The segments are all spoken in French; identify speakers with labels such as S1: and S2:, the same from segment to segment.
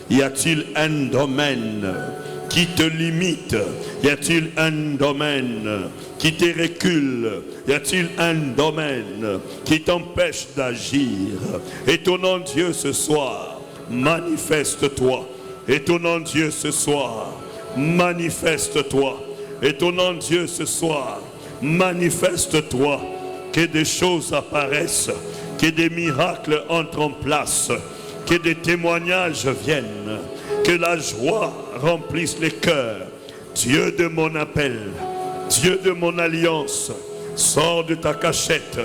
S1: Y a-t-il un domaine qui te limite? Y a-t-il un domaine qui te recule? Y a-t-il un domaine qui t'empêche d'agir? Étonnant Dieu ce soir, manifeste-toi. Étonnant Dieu ce soir, manifeste-toi. Étonnant Dieu ce soir, manifeste-toi. Que des choses apparaissent, que des miracles entrent en place, que des témoignages viennent, que la joie remplisse les cœurs. Dieu de mon appel, Dieu de mon alliance, sors de ta cachette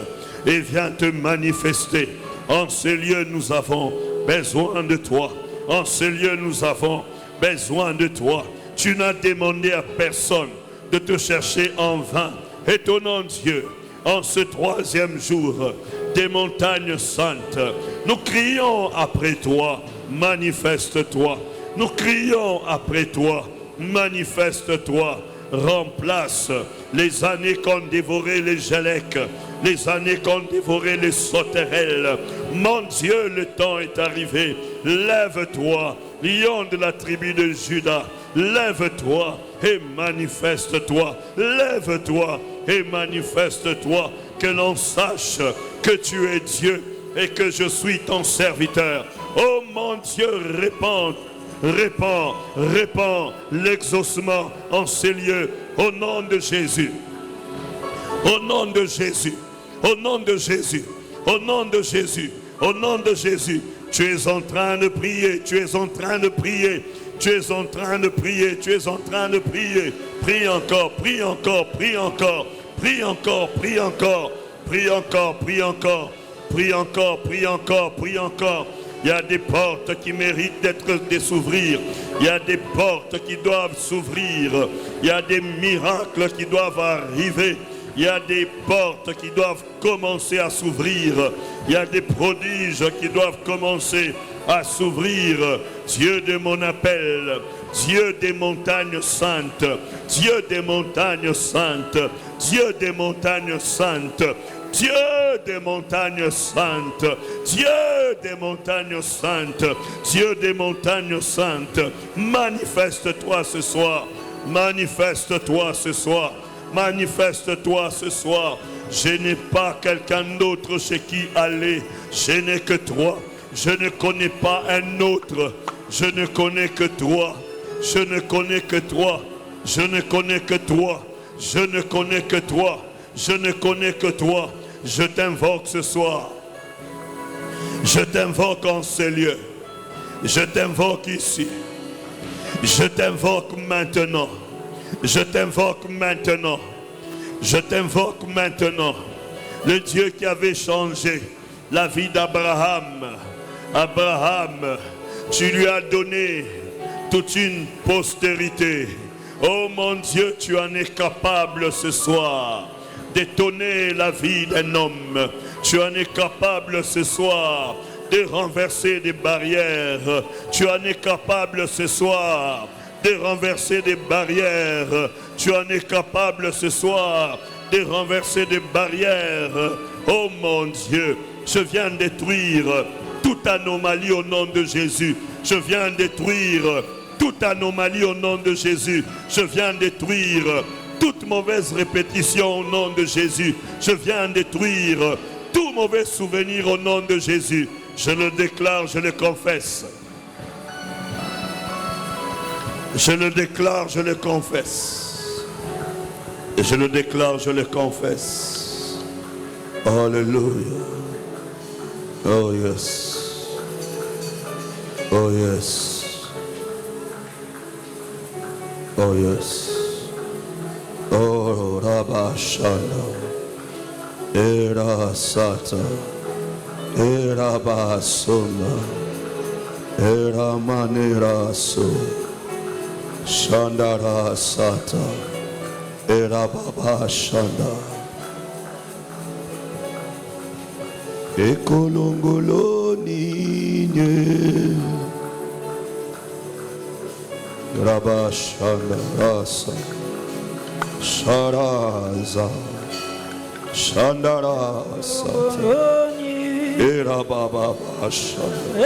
S1: et viens te manifester. En ces lieux, nous avons besoin de toi. En ces lieux, nous avons besoin de toi. Tu n'as demandé à personne de te chercher en vain. Étonnant Dieu, en ce troisième jour des montagnes saintes, nous crions après toi, manifeste-toi. Nous crions après toi, manifeste-toi. Remplace les années qu'ont dévoré les Gélèques, les années qu'ont dévoré les sauterelles. Mon Dieu, le temps est arrivé. Lève-toi, lion de la tribu de Juda. Lève-toi et manifeste-toi. Lève-toi et manifeste-toi. Que l'on sache que tu es Dieu et que je suis ton serviteur. Oh mon Dieu, répands l'exaucement en ces lieux. Au nom de Jésus. Au nom de Jésus. Au nom de Jésus. Au nom de Jésus. Au nom de Jésus. Tu es en train de prier. Tu es en train de prier. Tu es en train de prier. Tu es en train de prier. Prie encore. Prie encore. Prie encore. Prie encore. Prie encore. Prie encore. Prie encore. Prie encore. Prie encore. Prie encore. Il y a des portes qui méritent de s'ouvrir. Il y a des portes qui doivent s'ouvrir. Il y a des miracles qui doivent arriver. Il y a des portes qui doivent commencer à s'ouvrir. Il y a des prodiges qui doivent commencer à s'ouvrir. Dieu de mon appel, Dieu des montagnes saintes, Dieu des montagnes saintes, Dieu des montagnes saintes, Dieu des montagnes saintes, Dieu des montagnes saintes, Dieu des montagnes saintes, manifeste-toi ce soir, manifeste-toi ce soir, manifeste-toi ce soir. Je n'ai pas quelqu'un d'autre chez qui aller, je n'ai que toi, je ne connais pas un autre, je ne connais que toi, je ne connais que toi, je ne connais que toi, je ne connais que toi, je ne connais que toi. Je t'invoque ce soir. Je t'invoque en ces lieux. Je t'invoque ici. Je t'invoque maintenant. Je t'invoque maintenant. Je t'invoque maintenant. Le Dieu qui avait changé la vie d'Abraham. Abraham, tu lui as donné toute une postérité. Oh mon Dieu, tu en es capable ce soir d'étonner la vie d'un homme. Tu en es capable ce soir de renverser des barrières. Tu en es capable ce soir de renverser des barrières. Tu en es capable ce soir de renverser des barrières. Oh mon Dieu, je viens détruire toute anomalie au nom de Jésus. Je viens détruire toute anomalie au nom de Jésus. Je viens détruire toute mauvaise répétition au nom de Jésus. Je viens détruire tout mauvais souvenir au nom de Jésus. Je le déclare, je le confesse. Je le déclare, je le confesse. Et je le déclare, je le confesse. Alléluia. Oh yes. Oh yes. Oh yes. Oh Rabashana. Era Sata. Era Basuna. Era Manera So. Shandara Sata. Era Baba Shanda. Ekolongolo Ninye. Rabashanda Rasa. Sharaza. Shandara Sata. Era Baba Shanda.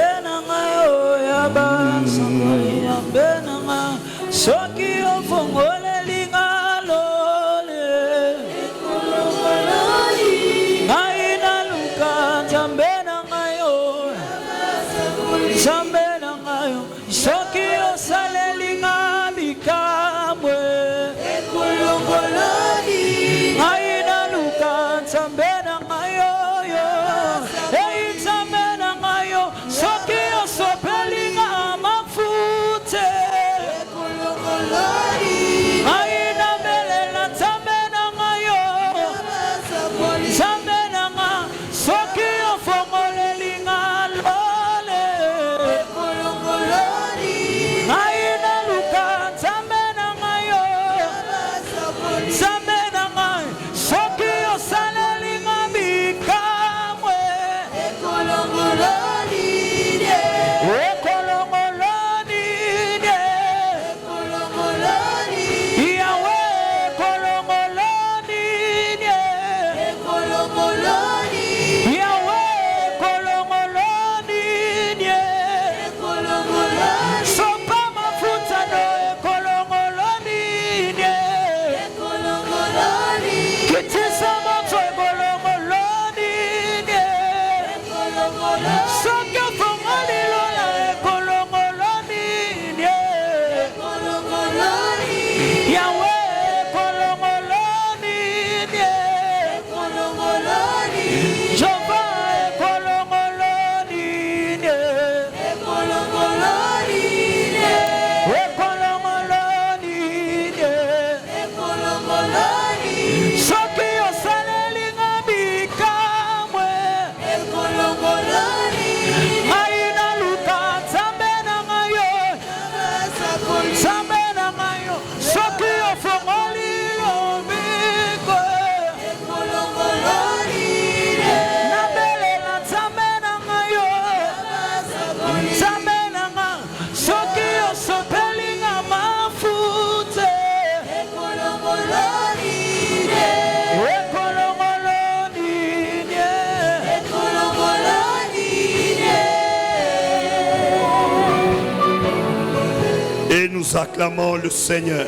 S1: Nous acclamons le Seigneur.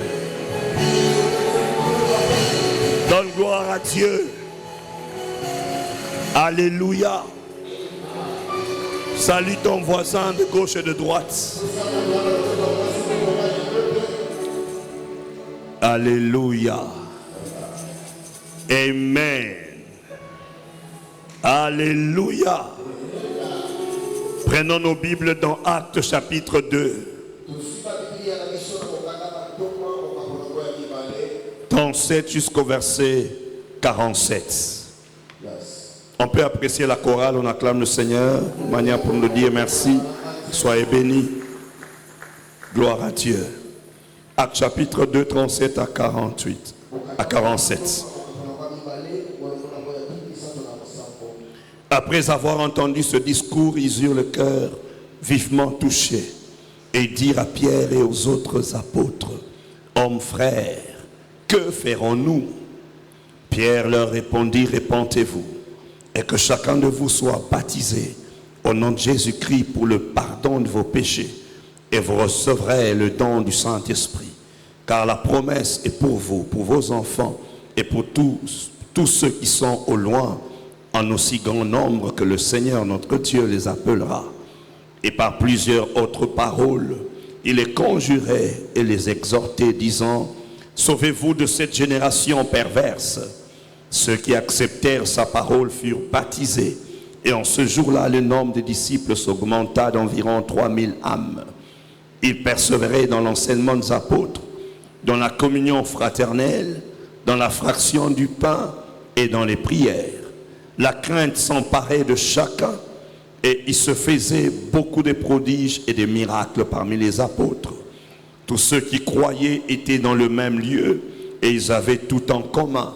S1: Donne gloire à Dieu. Alléluia. Salue ton voisin de gauche et de droite. Alléluia. Amen. Alléluia. Prenons nos Bibles dans Actes chapitre 2. 37 jusqu'au verset 47. On peut apprécier la chorale, on acclame le Seigneur, une manière pour nous dire merci, soyez bénis, gloire à Dieu. Actes chapitre 2, 37 à 48, à 47. Après avoir entendu ce discours, ils eurent le cœur vivement touché et dirent à Pierre et aux autres apôtres, hommes frères, que ferons-nous? Pierre leur répondit, répentez-vous, et que chacun de vous soit baptisé au nom de Jésus-Christ pour le pardon de vos péchés, et vous recevrez le don du Saint-Esprit. Car la promesse est pour vous, pour vos enfants, et pour tous ceux qui sont au loin, en aussi grand nombre que le Seigneur notre Dieu les appellera. Et par plusieurs autres paroles, il les conjurait et les exhortait, disant, sauvez-vous de cette génération perverse. Ceux qui acceptèrent sa parole furent baptisés, et en ce jour-là, le nombre des disciples s'augmenta d'environ 3000 âmes. Ils persévéraient dans l'enseignement des apôtres, dans la communion fraternelle, dans la fraction du pain et dans les prières. La crainte s'emparait de chacun, et il se faisait beaucoup de prodiges et de miracles parmi les apôtres. Tous ceux qui croyaient étaient dans le même lieu et ils avaient tout en commun.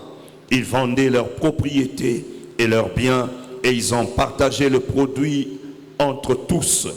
S1: Ils vendaient leurs propriétés et leurs biens et ils en partageaient le produit entre tous,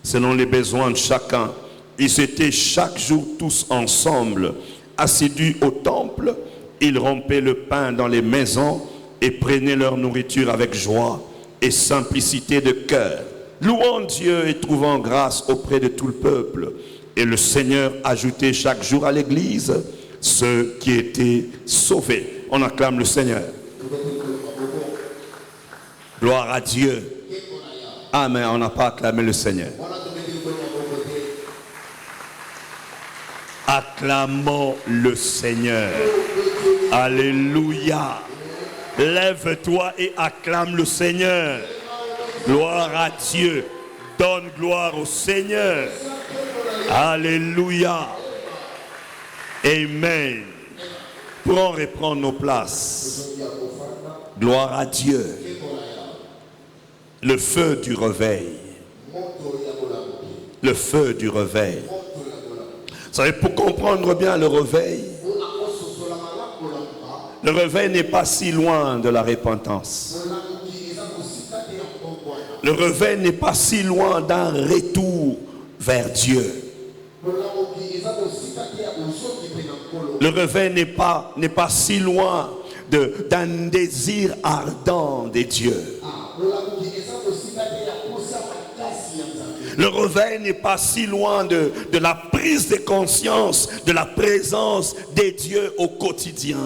S1: selon les besoins de chacun. Ils étaient chaque jour tous ensemble, assidus au temple. Ils rompaient le pain dans les maisons et prenaient leur nourriture avec joie et simplicité de cœur, louant Dieu et trouvant grâce auprès de tout le peuple. Et le Seigneur ajoutait chaque jour à l'église ceux qui étaient sauvés. On acclame le Seigneur. Gloire à Dieu. Amen. On n'a pas acclamé le Seigneur. Acclamons le Seigneur. Alléluia. Lève-toi et acclame le Seigneur. Gloire à Dieu. Donne gloire au Seigneur. Alléluia. Amen. Pour reprendre nos places. Gloire à Dieu. Le feu du réveil. Le feu du réveil. Vous savez, pour comprendre bien le réveil n'est pas si loin de la repentance. Le réveil n'est pas si loin d'un retour vers Dieu. Le réveil n'est pas si loin d'un désir ardent des dieux. Le réveil n'est pas si loin de la prise de conscience de la présence des dieux au quotidien.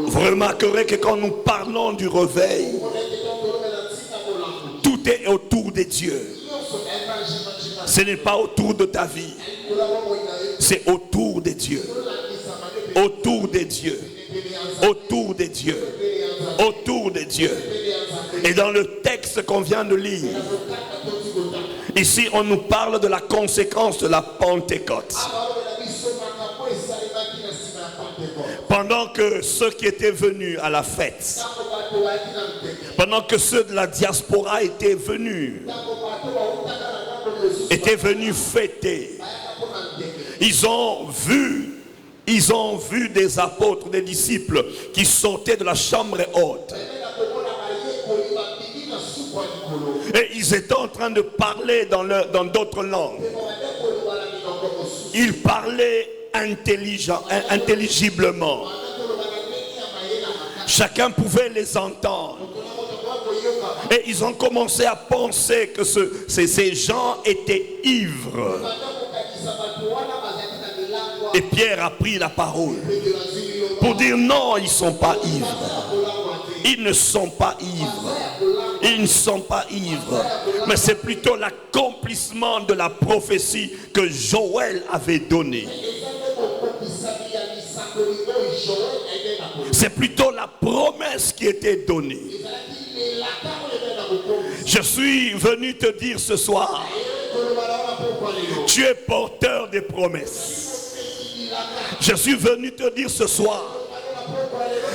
S1: Vous remarquerez que quand nous parlons du réveil, tout est autour des dieux. Ce n'est pas autour de ta vie. C'est autour des dieux. Autour des dieux. Autour des dieux. Autour des dieux. Et dans le texte qu'on vient de lire, ici on nous parle de la conséquence de la Pentecôte. Pendant que ceux qui étaient venus à la fête, pendant que ceux de la diaspora étaient venus fêter, ils ont vu des apôtres, des disciples qui sortaient de la chambre haute. Et ils étaient en train de parler dans d'autres langues. Ils parlaient intelligiblement. Chacun pouvait les entendre. Et ils ont commencé à penser que ces gens étaient ivres. Et Pierre a pris la parole pour dire non, ils ne sont pas ivres. Ils ne sont pas ivres. Ils ne sont pas ivres. Mais c'est plutôt l'accomplissement de la prophétie que Joël avait donnée. C'est plutôt la promesse qui était donnée. Je suis venu te dire ce soir, tu es porteur des promesses. Je suis venu te dire ce soir,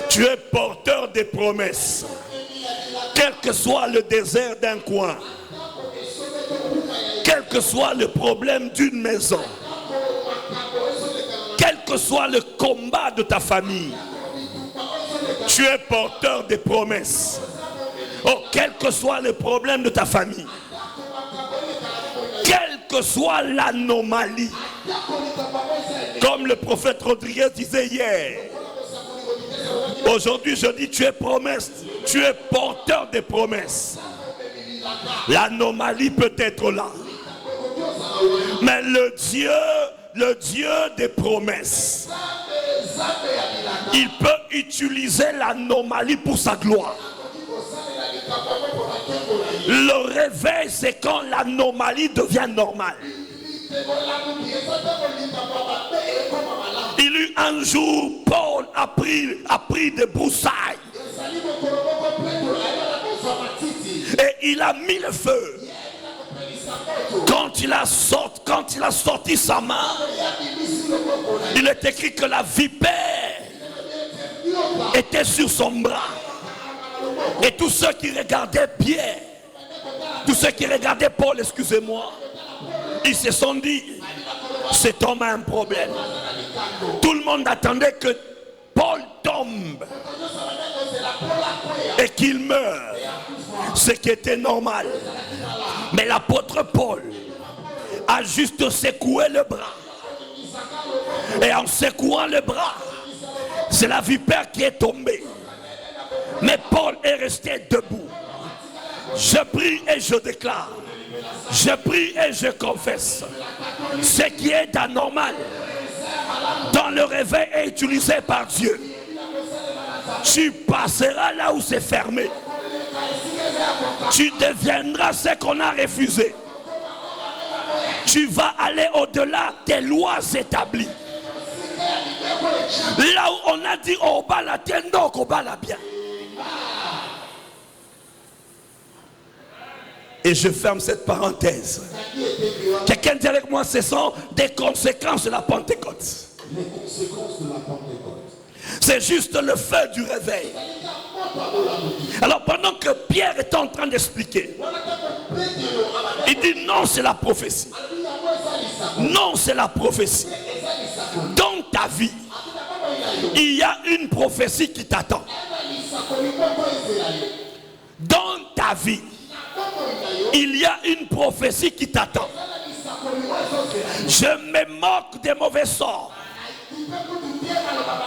S1: tu es porteur des promesses. Quel que soit le désert d'un coin, quel que soit le problème d'une maison, quel que soit le combat de ta famille, tu es porteur des promesses. Oh, quel que soit le problème de ta famille, quelle que soit l'anomalie, comme le prophète Rodriguez disait hier, aujourd'hui je dis tu es promesse, tu es porteur des promesses. L'anomalie peut être là, mais le Dieu des promesses, il peut utiliser l'anomalie pour sa gloire. Le réveil, c'est quand l'anomalie devient normale. Il eut un jour, Paul a pris des broussailles et il a mis le feu. Quand il a sorti sa main, il est écrit que la vipère était sur son bras. Et tous ceux qui regardaient Pierre, tous ceux qui regardaient Paul, excusez-moi, ils se sont dit, cet homme a un problème. Tout le monde attendait que Paul tombe et qu'il meure, ce qui était normal. Mais l'apôtre Paul a juste secoué le bras. Et en secouant le bras, c'est la vipère qui est tombée. Mais Paul est resté debout. Je prie et je déclare. Je prie et je confesse. Ce qui est anormal dans le réveil est utilisé par Dieu. Tu passeras là où c'est fermé. Tu deviendras ce qu'on a refusé. Tu vas aller au-delà des lois établies. Là où on a dit oh bah la tienne donc oh bah la bien. Et je ferme cette parenthèse. Quelqu'un dit avec moi, ce sont des conséquences de la Pentecôte.
S2: Les conséquences de la Pentecôte.
S1: C'est juste le feu du réveil. Alors pendant que Pierre est en train d'expliquer, il dit non, c'est la prophétie. Non, c'est la prophétie. Dans ta vie, il y a une prophétie qui t'attend. Dans ta vie, il y a une prophétie qui t'attend. Je me moque des mauvais sorts.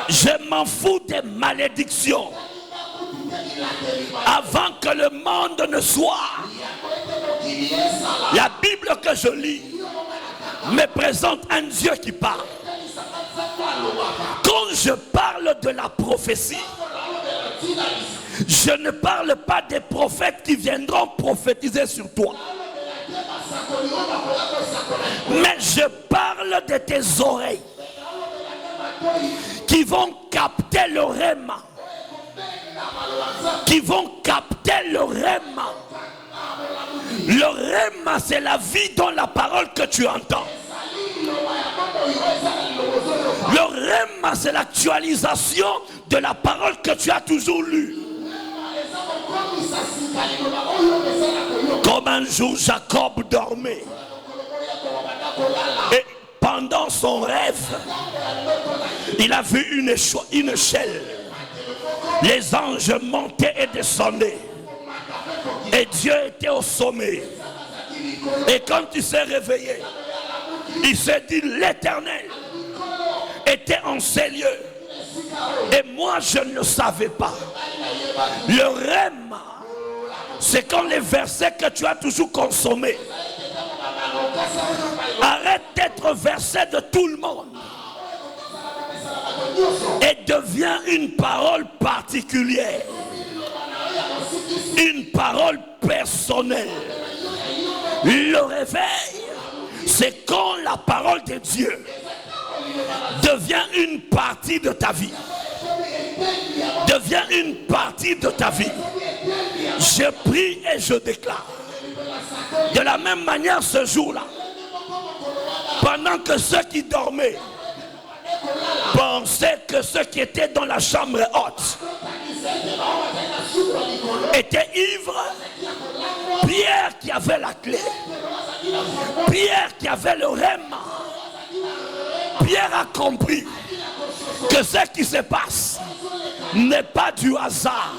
S1: Je m'en fous des malédictions. Avant que le monde ne soit. La Bible que je lis me présente un Dieu qui parle. Quand je parle de la prophétie, je ne parle pas des prophètes qui viendront prophétiser sur toi. Mais je parle de tes oreilles qui vont capter le rhéma. Qui vont capter le rhéma. Le rhéma, c'est la vie dans la parole que tu entends. Le rhéma, c'est l'actualisation de la parole que tu as toujours lue. Comme un jour Jacob dormait. Et pendant son rêve, il a vu une échelle. Les anges montaient et descendaient. Et Dieu était au sommet. Et quand il s'est réveillé, il s'est dit l'Éternel était en ces lieux. Et moi je ne le savais pas. Le rhéma, c'est quand les versets que tu as toujours consommés arrête d'être versé de tout le monde et devient une parole particulière, une parole personnelle. Le réveil, c'est quand la parole de Dieu devient une partie de ta vie. Devient une partie de ta vie. Je prie et je déclare. De la même manière ce jour-là, pendant que ceux qui dormaient pensaient que ceux qui étaient dans la chambre haute étaient ivres, Pierre qui avait la clé, Pierre qui avait le rhéma, Pierre a compris que ce qui se passe n'est pas du hasard.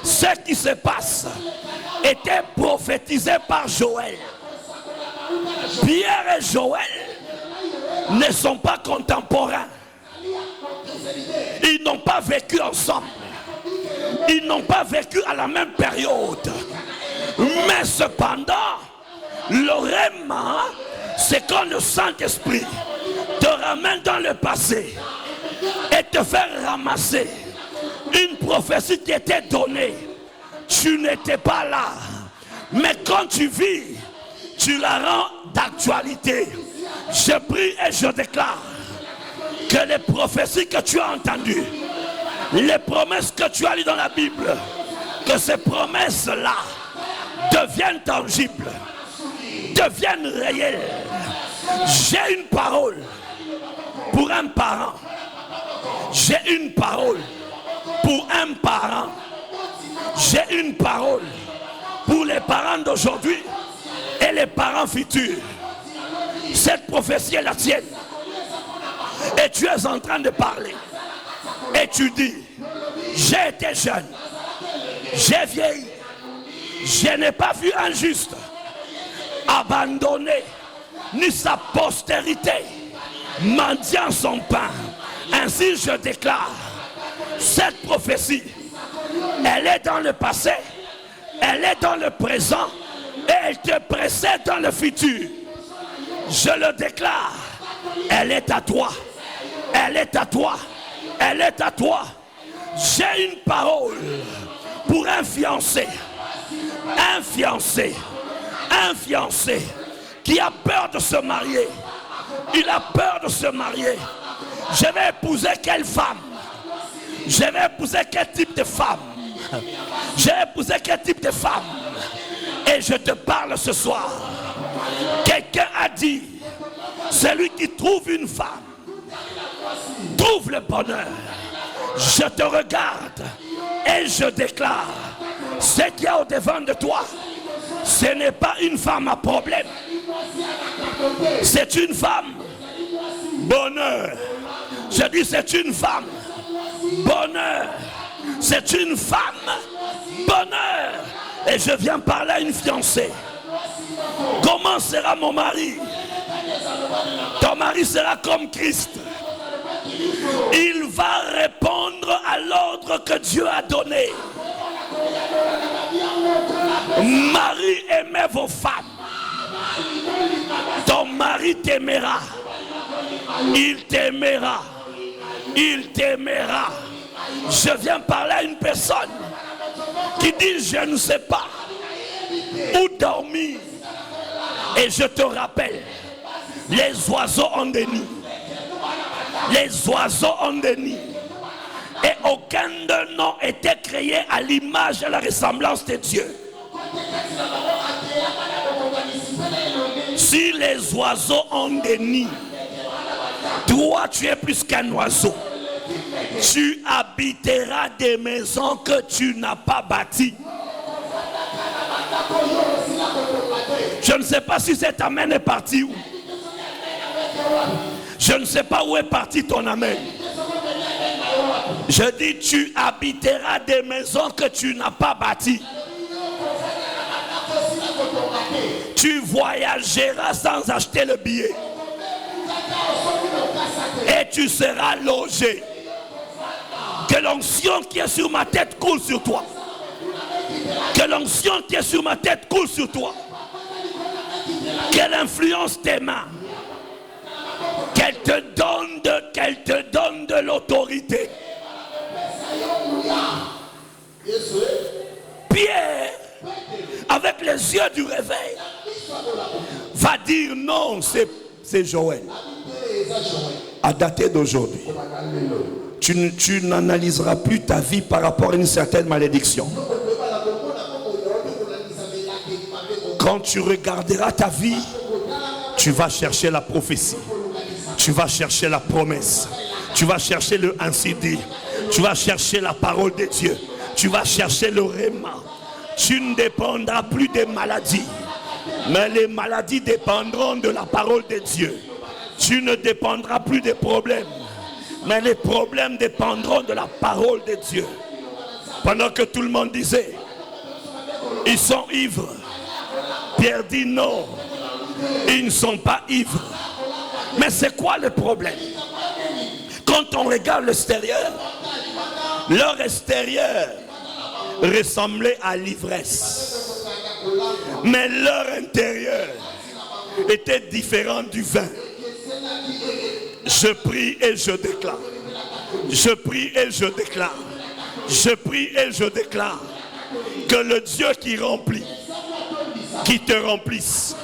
S1: Ce qui se passe était prophétisé par Joël. Pierre et Joël ne sont pas contemporains. Ils n'ont pas vécu ensemble. Ils n'ont pas vécu à la même période. Mais cependant, le rhéma, c'est quand le Saint-Esprit te ramène dans le passé et te fait ramasser une prophétie qui était donnée. Tu n'étais pas là. Mais quand tu vis, tu la rends d'actualité. Je prie et je déclare que les prophéties que tu as entendues, les promesses que tu as lues dans la Bible, que ces promesses-là deviennent tangibles, deviennent réelles. J'ai une parole pour un parent. J'ai une parole pour un parent. J'ai une parole pour les parents d'aujourd'hui et les parents futurs. Cette prophétie est la tienne. Et tu es en train de parler. Et tu dis, j'ai été jeune, j'ai vieilli, je n'ai pas vu un juste abandonné, ni sa postérité mendiant son pain. Ainsi je déclare, cette prophétie Elle est dans le passé, elle est dans le présent et elle te précède dans le futur. Je le déclare, elle est à toi, elle est à toi, elle est à toi. J'ai une parole pour un fiancé, un fiancé, un fiancé qui a peur de se marier. Il a peur de se marier. Je vais épouser quelle femme? Je vais épouser quel type de femme? Je vais épouser quel type de femme? Et je te parle ce soir. Quelqu'un a dit, celui qui trouve une femme trouve le bonheur. Je te regarde et je déclare, ce qu'il y a au devant de toi, ce n'est pas une femme à problème. C'est une femme bonheur. Je dis c'est une femme bonheur. C'est une femme bonheur. Et je viens parler à une fiancée. Comment sera mon mari? Ton mari sera comme Christ. Il va répondre à l'ordre que Dieu a donné. Marie, aimez vos femmes. Ton mari t'aimera. Il t'aimera. Il t'aimera. Je viens parler à une personne qui dit je ne sais pas où dormir. Et je te rappelle, les oiseaux ont des nids. Les oiseaux ont des nids. Et aucun d'eux n'a été créé à l'image et à la ressemblance de Dieu. Si les oiseaux ont des nids, toi tu es plus qu'un oiseau. Tu habiteras des maisons que tu n'as pas bâties. Je ne sais pas si cet amen est parti où. Je ne sais pas où est parti ton amen. Je dis tu habiteras des maisons que tu n'as pas bâties. Tu voyageras sans acheter le billet. Et tu seras logé. Que l'onction qui est sur ma tête coule sur toi. Que l'onction qui est sur ma tête coule sur toi. Qu'elle influence tes mains. Qu'elle te donne de l'autorité. Pierre, avec les yeux du réveil, va dire non, c'est Joël. À dater d'aujourd'hui, tu n'analyseras plus ta vie par rapport à une certaine malédiction. Quand tu regarderas ta vie, tu vas chercher la prophétie. Tu vas chercher la promesse. Tu vas chercher le ainsi dit. Tu vas chercher la parole de Dieu. Tu vas chercher le réma. Tu ne dépendras plus des maladies. Mais les maladies dépendront de la parole de Dieu. Tu ne dépendras plus des problèmes. Mais les problèmes dépendront de la parole de Dieu. Pendant que tout le monde disait, ils sont ivres. Pierre dit non, ils ne sont pas ivres. Mais c'est quoi le problème? Quand on regarde l'extérieur, leur extérieur ressemblait à l'ivresse. Mais leur intérieur était différent du vin. Je prie et je déclare. Je prie et je déclare. Je prie et je déclare que le Dieu qui remplit, qui te remplisse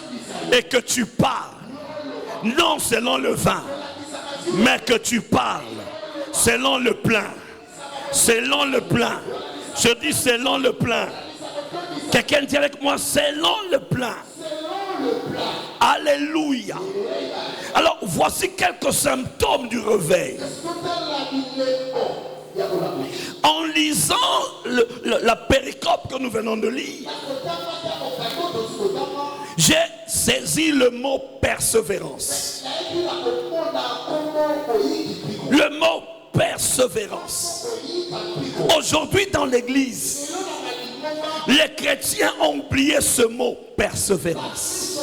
S1: et que tu parles, non selon le vin, mais que tu parles selon le plein. Selon le plein. Je dis selon le plein. Quelqu'un dit avec moi, selon le plein. Alléluia. Alors voici quelques symptômes du réveil. En lisant la péricope que nous venons de lire, j'ai saisi le mot persévérance. Le mot persévérance. Aujourd'hui dans l'église, les chrétiens ont oublié ce mot persévérance.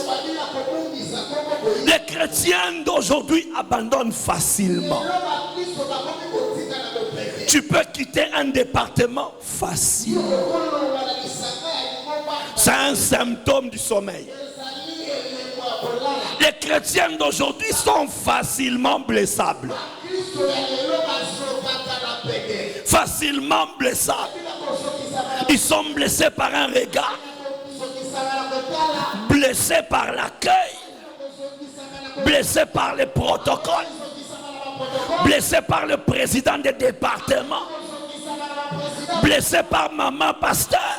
S1: Les chrétiens d'aujourd'hui abandonnent facilement. Tu peux quitter un département facile. C'est un symptôme du sommeil. Les chrétiens d'aujourd'hui sont facilement blessables. Facilement blessables. Ils sont blessés par un regard, blessés par l'accueil, blessés par les protocoles, blessés par le président des départements, blessés par maman pasteur,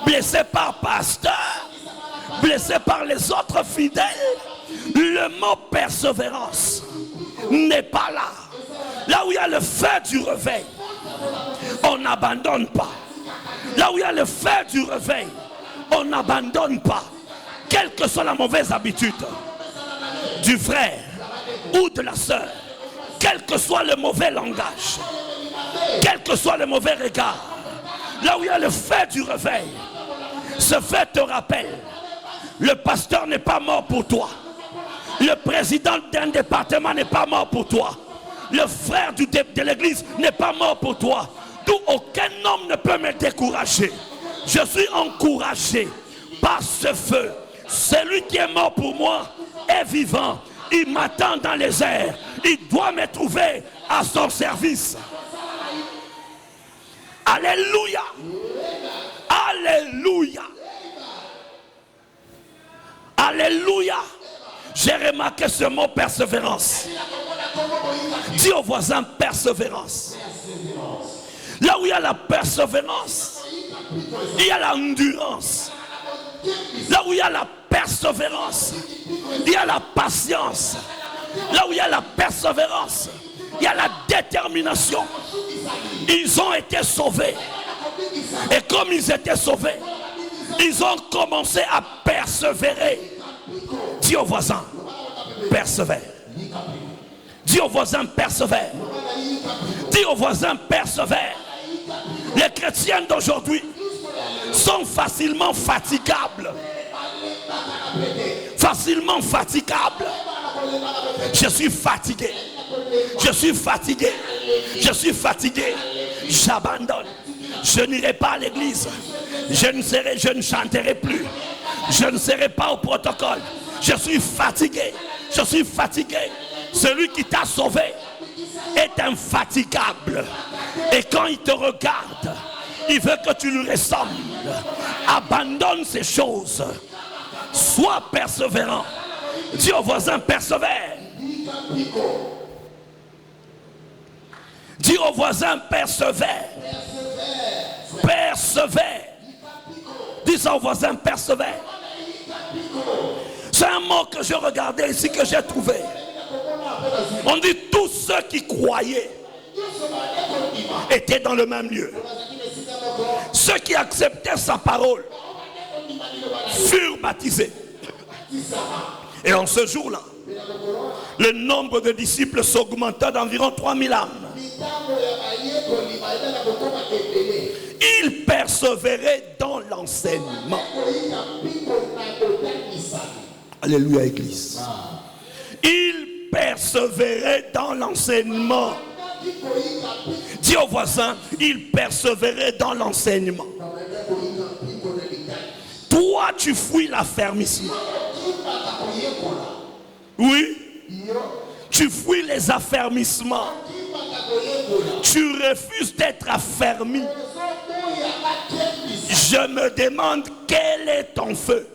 S1: blessés par pasteur, blessés par les autres fidèles. Le mot persévérance n'est pas là. Là où il y a le feu du réveil, on n'abandonne pas. Là où il y a le feu du réveil, on n'abandonne pas. Quelle que soit la mauvaise habitude du frère ou de la sœur, quel que soit le mauvais langage, quel que soit le mauvais regard, là où il y a le feu du réveil, ce fait te rappelle, le pasteur n'est pas mort pour toi. Le président d'un département n'est pas mort pour toi. Le frère de l'église n'est pas mort pour toi. D'où aucun homme ne peut me décourager. Je suis encouragé par ce feu. Celui qui est mort pour moi est vivant. Il m'attend dans les airs. Il doit me trouver à son service. Alléluia. Alléluia. Alléluia. J'ai remarqué ce mot persévérance. Dis au voisin persévérance. Là où il y a la persévérance, il y a l'endurance. Là où il y a la persévérance, il y a la patience. Là où il y a la persévérance, il y a la détermination. Ils ont été sauvés. Et comme ils étaient sauvés, ils ont commencé à persévérer. Dis au voisin, persévère. Dis au voisin, persévère. Dis au voisin, persévère. Les chrétiens d'aujourd'hui sont facilement fatigables. Facilement fatigables. Je suis fatigué. Je suis fatigué. Je suis fatigué. J'abandonne. Je n'irai pas à l'église. Je ne chanterai plus. Je ne serai pas au protocole. Je suis fatigué. Je suis fatigué. Celui qui t'a sauvé est infatigable. Et quand il te regarde, il veut que tu lui ressembles. Abandonne ces choses. Sois persévérant. Dis au voisin, persévère. Dis au voisin, persévère. Persévère. Dis ça au voisin, persévère. C'est un mot que je regardais ici, que j'ai trouvé. On dit tous ceux qui croyaient étaient dans le même lieu. Ceux qui acceptaient sa parole furent baptisés. Et en ce jour-là, le nombre de disciples s'augmenta d'environ 3000 âmes. Ils persévéraient dans l'enseignement. Alléluia, Église. Ils persévéraient dans l'enseignement. Dis au voisin, ils persévéraient dans l'enseignement. Toi, tu fuis l'affermissement. Oui. Tu fuis les affermissements. Tu refuses d'être affermi. Je me demande quel est ton feu.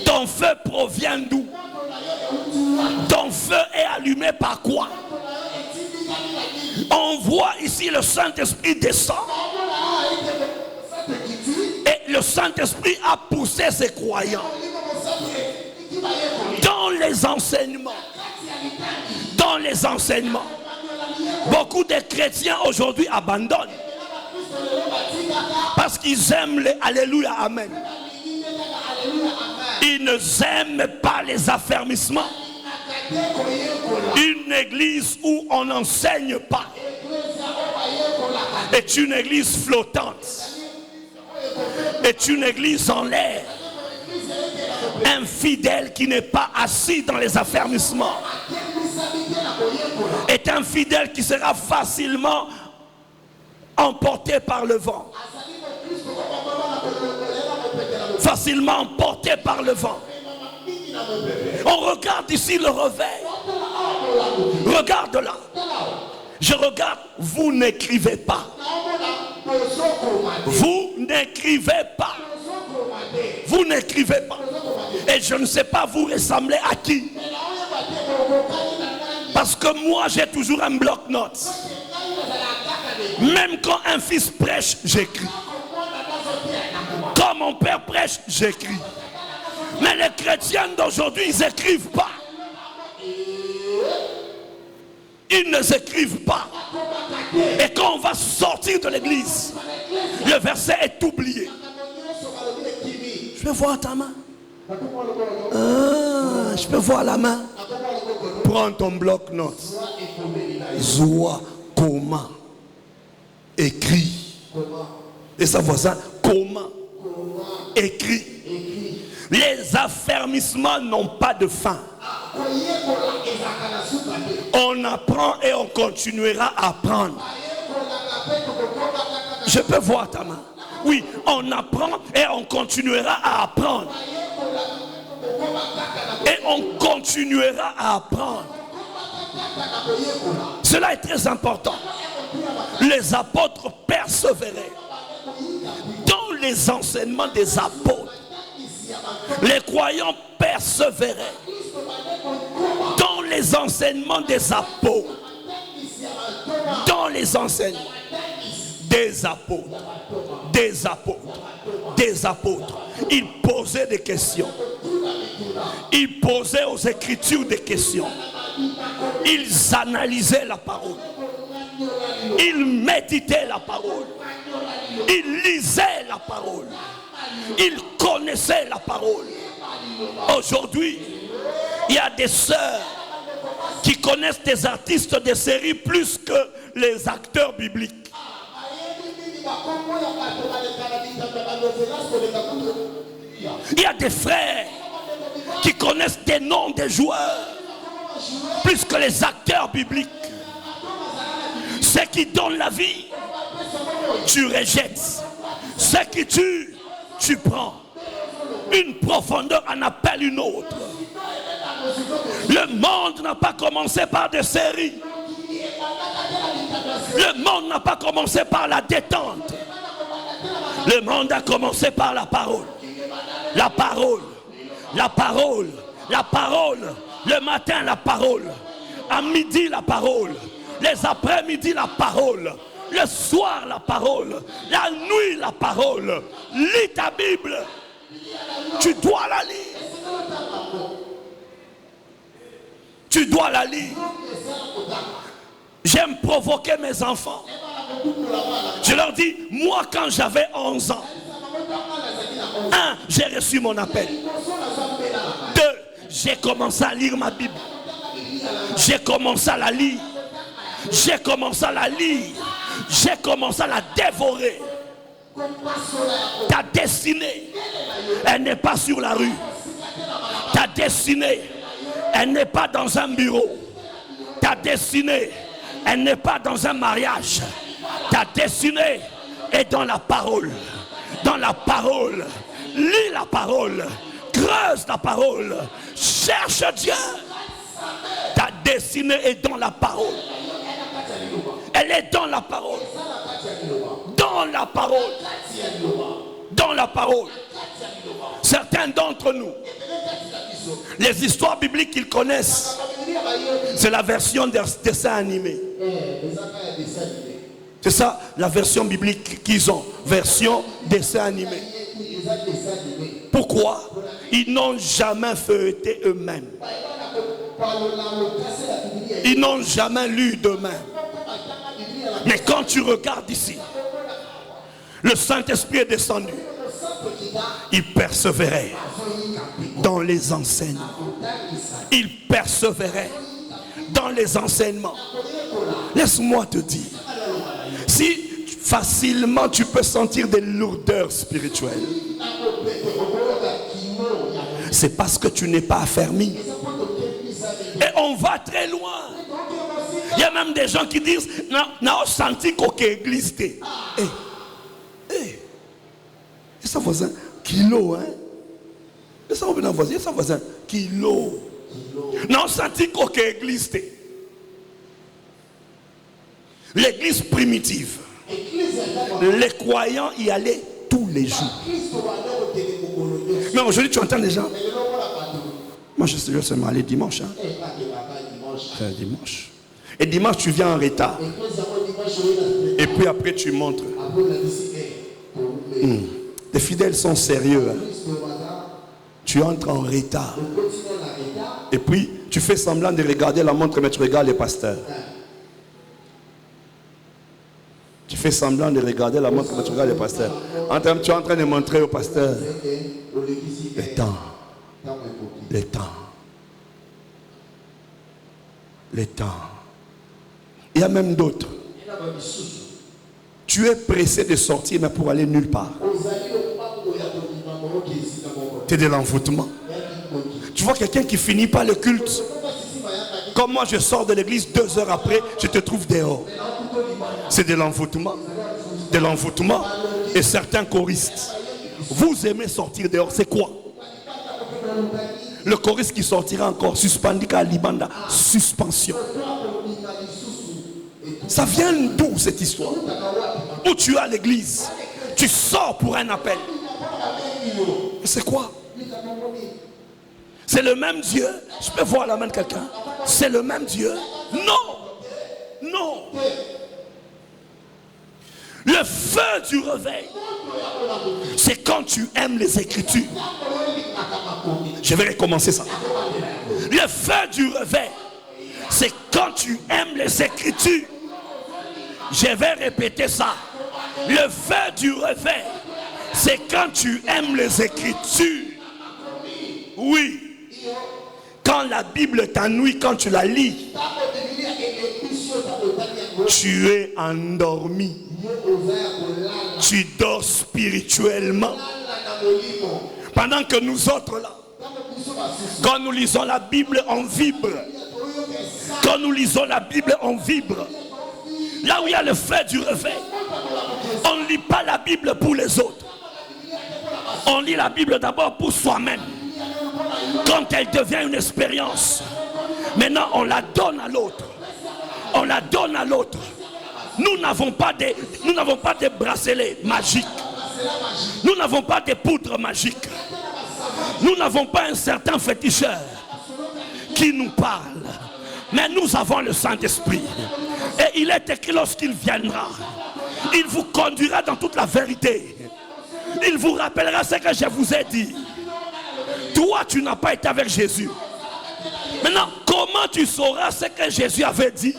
S1: Ton feu provient d'où? Ton feu est allumé par quoi? On voit ici le Saint-Esprit descend. Et le Saint-Esprit a poussé ses croyants dans les enseignements. Dans les enseignements. Beaucoup de chrétiens aujourd'hui abandonnent parce qu'ils aiment les Alléluia, Amen. Ils n'aiment pas les affermissements. Une église où on n'enseigne pas est une église flottante, est une église en l'air. Un fidèle qui n'est pas assis dans les affermissements est un fidèle qui sera facilement emporté par le vent. Facilement emporté par le vent. On regarde ici le réveil. Regarde là. Je regarde, vous n'écrivez pas. Vous n'écrivez pas. Vous n'écrivez pas. Et je ne sais pas vous ressemblez à qui. Parce que moi j'ai toujours un bloc-notes. Même quand un fils prêche, j'écris. Quand mon père prêche, j'écris. Mais les chrétiens d'aujourd'hui, ils n'écrivent pas. Ils ne s'écrivent pas. Et quand on va sortir de l'église, le verset est oublié. Je peux voir ta main. Ah, je peux voir la main. Prends ton bloc-notes. Zoua, comment? Écrit. Et sa voisin, comment? Écrit. Les affermissements n'ont pas de fin. On apprend et on continuera à apprendre. Je peux voir ta main. Oui, on apprend et on continuera à apprendre. Et on continuera à apprendre. Cela est très important. Les apôtres persévéraient dans les enseignements des apôtres. Les croyants persévéraient dans les enseignements des apôtres. Dans les enseignements des apôtres. Des apôtres. Des apôtres. Ils posaient des questions. Ils posaient aux Écritures des questions. Ils analysaient la parole. Ils méditaient la parole. Ils lisaient la parole. Ils connaissaient la parole. Aujourd'hui, il y a des sœurs qui connaissent des artistes de série plus que les acteurs bibliques. Il y a des frères qui connaissent des noms des joueurs plus que les acteurs bibliques. Ceux qui donnent la vie, tu rejettes. Ceux qui tuent, tu prends. Une profondeur en appelle une autre. Le monde n'a pas commencé par des séries. Le monde n'a pas commencé par la détente. Le monde a commencé par la parole. La parole. La parole. La parole. Le matin, la parole. À midi, la parole. Les après-midi, la parole. Le soir, la parole. La nuit, la parole. Lis ta Bible. Tu dois la lire. Tu dois la lire. J'aime provoquer mes enfants. Je leur dis, moi quand j'avais 11 ans, 1, j'ai reçu mon appel. 2, j'ai commencé à lire ma Bible. J'ai commencé à la lire. J'ai commencé à la lire. J'ai commencé à la dévorer. Ta destinée, elle n'est pas sur la rue. Ta destinée, elle n'est pas dans un bureau. Ta destinée, elle n'est pas dans un mariage. Ta destinée est dans la parole. Dans la parole. Lis la parole. Creuse la parole. Cherche Dieu. Ta destinée est dans la parole. Elle est dans la parole. Dans la parole. Dans la parole. Certains d'entre nous, les histoires bibliques qu'ils connaissent, c'est la version des dessins animés. C'est ça la version biblique qu'ils ont. Version dessin animé. Pourquoi? Ils n'ont jamais feuilleté eux-mêmes. Ils n'ont jamais lu d'eux-mêmes. Mais quand tu regardes ici, le Saint-Esprit est descendu. Il persévérait dans les enseignements. Il persévérait dans les enseignements. Laisse-moi te dire, si facilement tu peux sentir des lourdeurs spirituelles, c'est parce que tu n'es pas affermi. Et on va très loin. Il y a même des gens qui disent, n'a senti qu'aucune église. Et ça voisin, kilo, hein? Et ça voisin, ça voisin, kilo. N'a senti qu'aucune église. L'église primitive. Les croyants y allaient tous les jours. Mais aujourd'hui, tu entends des gens. Moi, je suis seulement allé dimanche. Hein? Dimanche. Et dimanche, tu viens en retard. Et puis après, tu montres. Les fidèles sont sérieux. Hein? Tu entres en retard. Et puis, tu fais semblant de regarder la montre, mais tu regardes les pasteurs. Tu fais semblant de regarder la montre, mais tu regardes les pasteurs. Tu es en train de montrer au pasteur le temps. Le temps. Le temps. Il y a même d'autres. Tu es pressé de sortir, mais pour aller nulle part. Tu es de l'envoûtement. Tu vois quelqu'un qui finit par le culte. Comme moi, je sors de l'église 2 heures après, je te trouve dehors. C'est de l'envoûtement. De l'envoûtement. Et certains choristes. Vous aimez sortir dehors, c'est quoi? Le choriste qui sortira encore, suspendu à Libanda, suspension. Ça vient d'où cette histoire? Où tu es à l'église, tu sors pour un appel. C'est quoi? C'est le même Dieu. Je peux voir la main de quelqu'un. C'est le même Dieu? Non. Non. Le feu du réveil, c'est quand tu aimes les Écritures. Je vais recommencer ça. Le feu du réveil, c'est quand tu aimes les Écritures. Je vais répéter ça. Le feu du réveil, c'est quand tu aimes les Écritures. Oui. Quand la Bible t'ennuie, quand tu la lis, tu es endormi. Tu dors spirituellement. Pendant que nous autres là, quand nous lisons la Bible, on vibre. Quand nous lisons la Bible, on vibre. Là où il y a le feu du réveil, on ne lit pas la Bible pour les autres. On lit la Bible d'abord pour soi-même. Quand elle devient une expérience, maintenant on la donne à l'autre. On la donne à l'autre. Nous n'avons pas des bracelets magiques. Nous n'avons pas des poudres magiques. Nous n'avons pas un certain féticheur qui nous parle. Mais nous avons le Saint-Esprit. Et il est écrit lorsqu'il viendra, il vous conduira dans toute la vérité. Il vous rappellera ce que je vous ai dit. Toi, tu n'as pas été avec Jésus. Maintenant, comment tu sauras ce que Jésus avait dit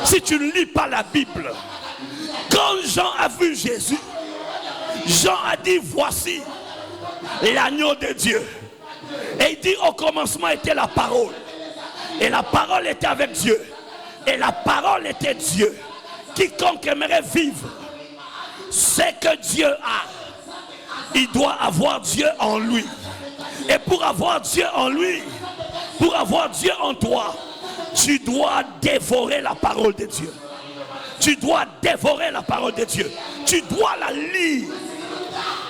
S1: si tu ne lis pas la Bible? Quand Jean a vu Jésus, Jean a dit, voici l'agneau de Dieu. Et il dit, au commencement était la parole. Et la parole était avec Dieu. Et la parole était Dieu. Quiconque aimerait vivre ce que Dieu a, il doit avoir Dieu en lui. Et pour avoir Dieu en lui, pour avoir Dieu en toi, tu dois dévorer la parole de Dieu. Tu dois dévorer la parole de Dieu. Tu dois la lire.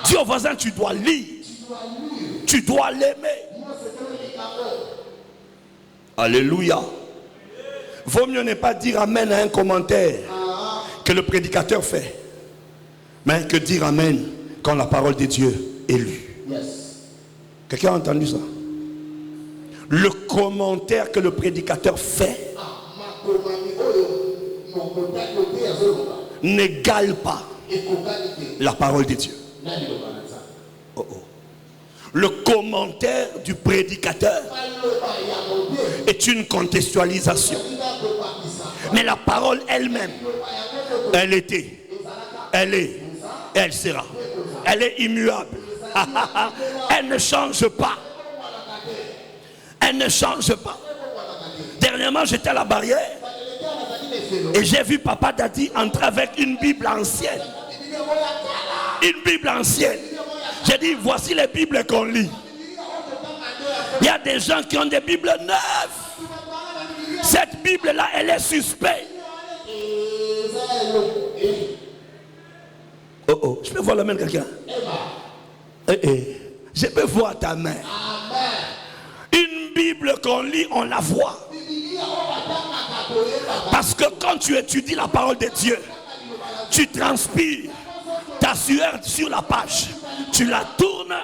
S1: Dis au voisin, tu dois lire. Tu dois l'aimer. Alléluia. Vaut mieux ne pas dire amen à un commentaire que le prédicateur fait, mais que dire amen quand la parole de Dieu est lue. Quelqu'un a entendu ça? Le commentaire que le prédicateur fait n'égale pas la parole de Dieu. Oh oh. Le commentaire du prédicateur est une contextualisation. Mais la parole elle-même, elle était, elle est, elle sera. Elle est immuable. Elle ne change pas. Elle ne change pas. Dernièrement, j'étais à la barrière et j'ai vu Papa Dadi entrer avec une Bible ancienne. Une Bible ancienne. J'ai dit, voici les Bibles qu'on lit. Il y a des gens qui ont des Bibles neuves. Cette Bible-là, elle est suspecte. Oh oh, je peux voir la main de quelqu'un? Je peux voir ta main. Une Bible qu'on lit, on la voit. Parce que quand tu étudies la parole de Dieu, tu transpires ta sueur sur la page. Tu la tournes,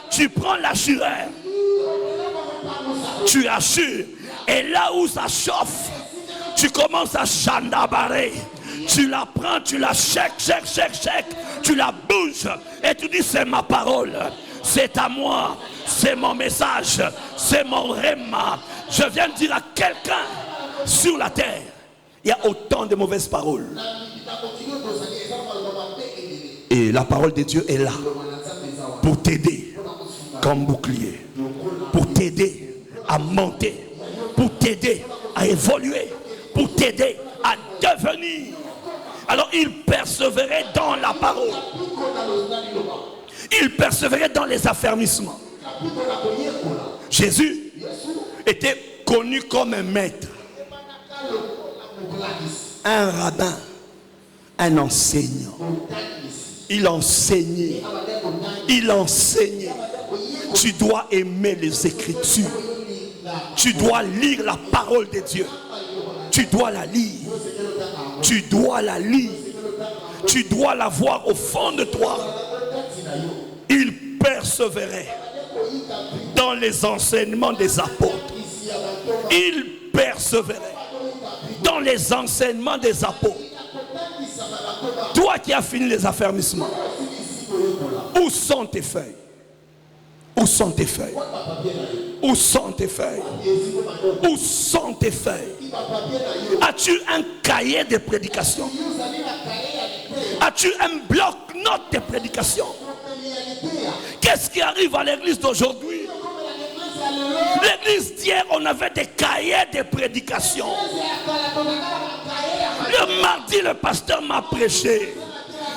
S1: tu prends la sueur. Tu assures. Et là où ça chauffe, tu commences à chandabarer. Tu la prends, tu la shake, tu la bouges et tu dis c'est ma parole, c'est à moi, c'est mon message, c'est mon rhéma. Je viens de dire à quelqu'un sur la terre, il y a autant de mauvaises paroles. Et la parole de Dieu est là pour t'aider comme bouclier, pour t'aider à monter, pour t'aider à évoluer, pour t'aider à devenir. Alors il persévérait dans la parole. Il persévérait dans les affermissements. Jésus était connu comme un maître, un rabbin, un enseignant. Il enseignait. Il enseignait. Tu dois aimer les Écritures. Tu dois lire la parole de Dieu. Tu dois la lire. Tu dois la lire. Tu dois la voir au fond de toi. Il persévérait dans les enseignements des apôtres. Il persévérait dans les enseignements des apôtres. Toi qui as fini les affermissements, où sont tes feuilles? Où sont tes feuilles? Où sont tes feuilles? Où sont tes feuilles? As-tu un cahier de prédication? As-tu un bloc-notes de prédication? Qu'est-ce qui arrive à l'église d'aujourd'hui? L'église d'hier, on avait des cahiers de prédication. Le mardi, le pasteur m'a prêché.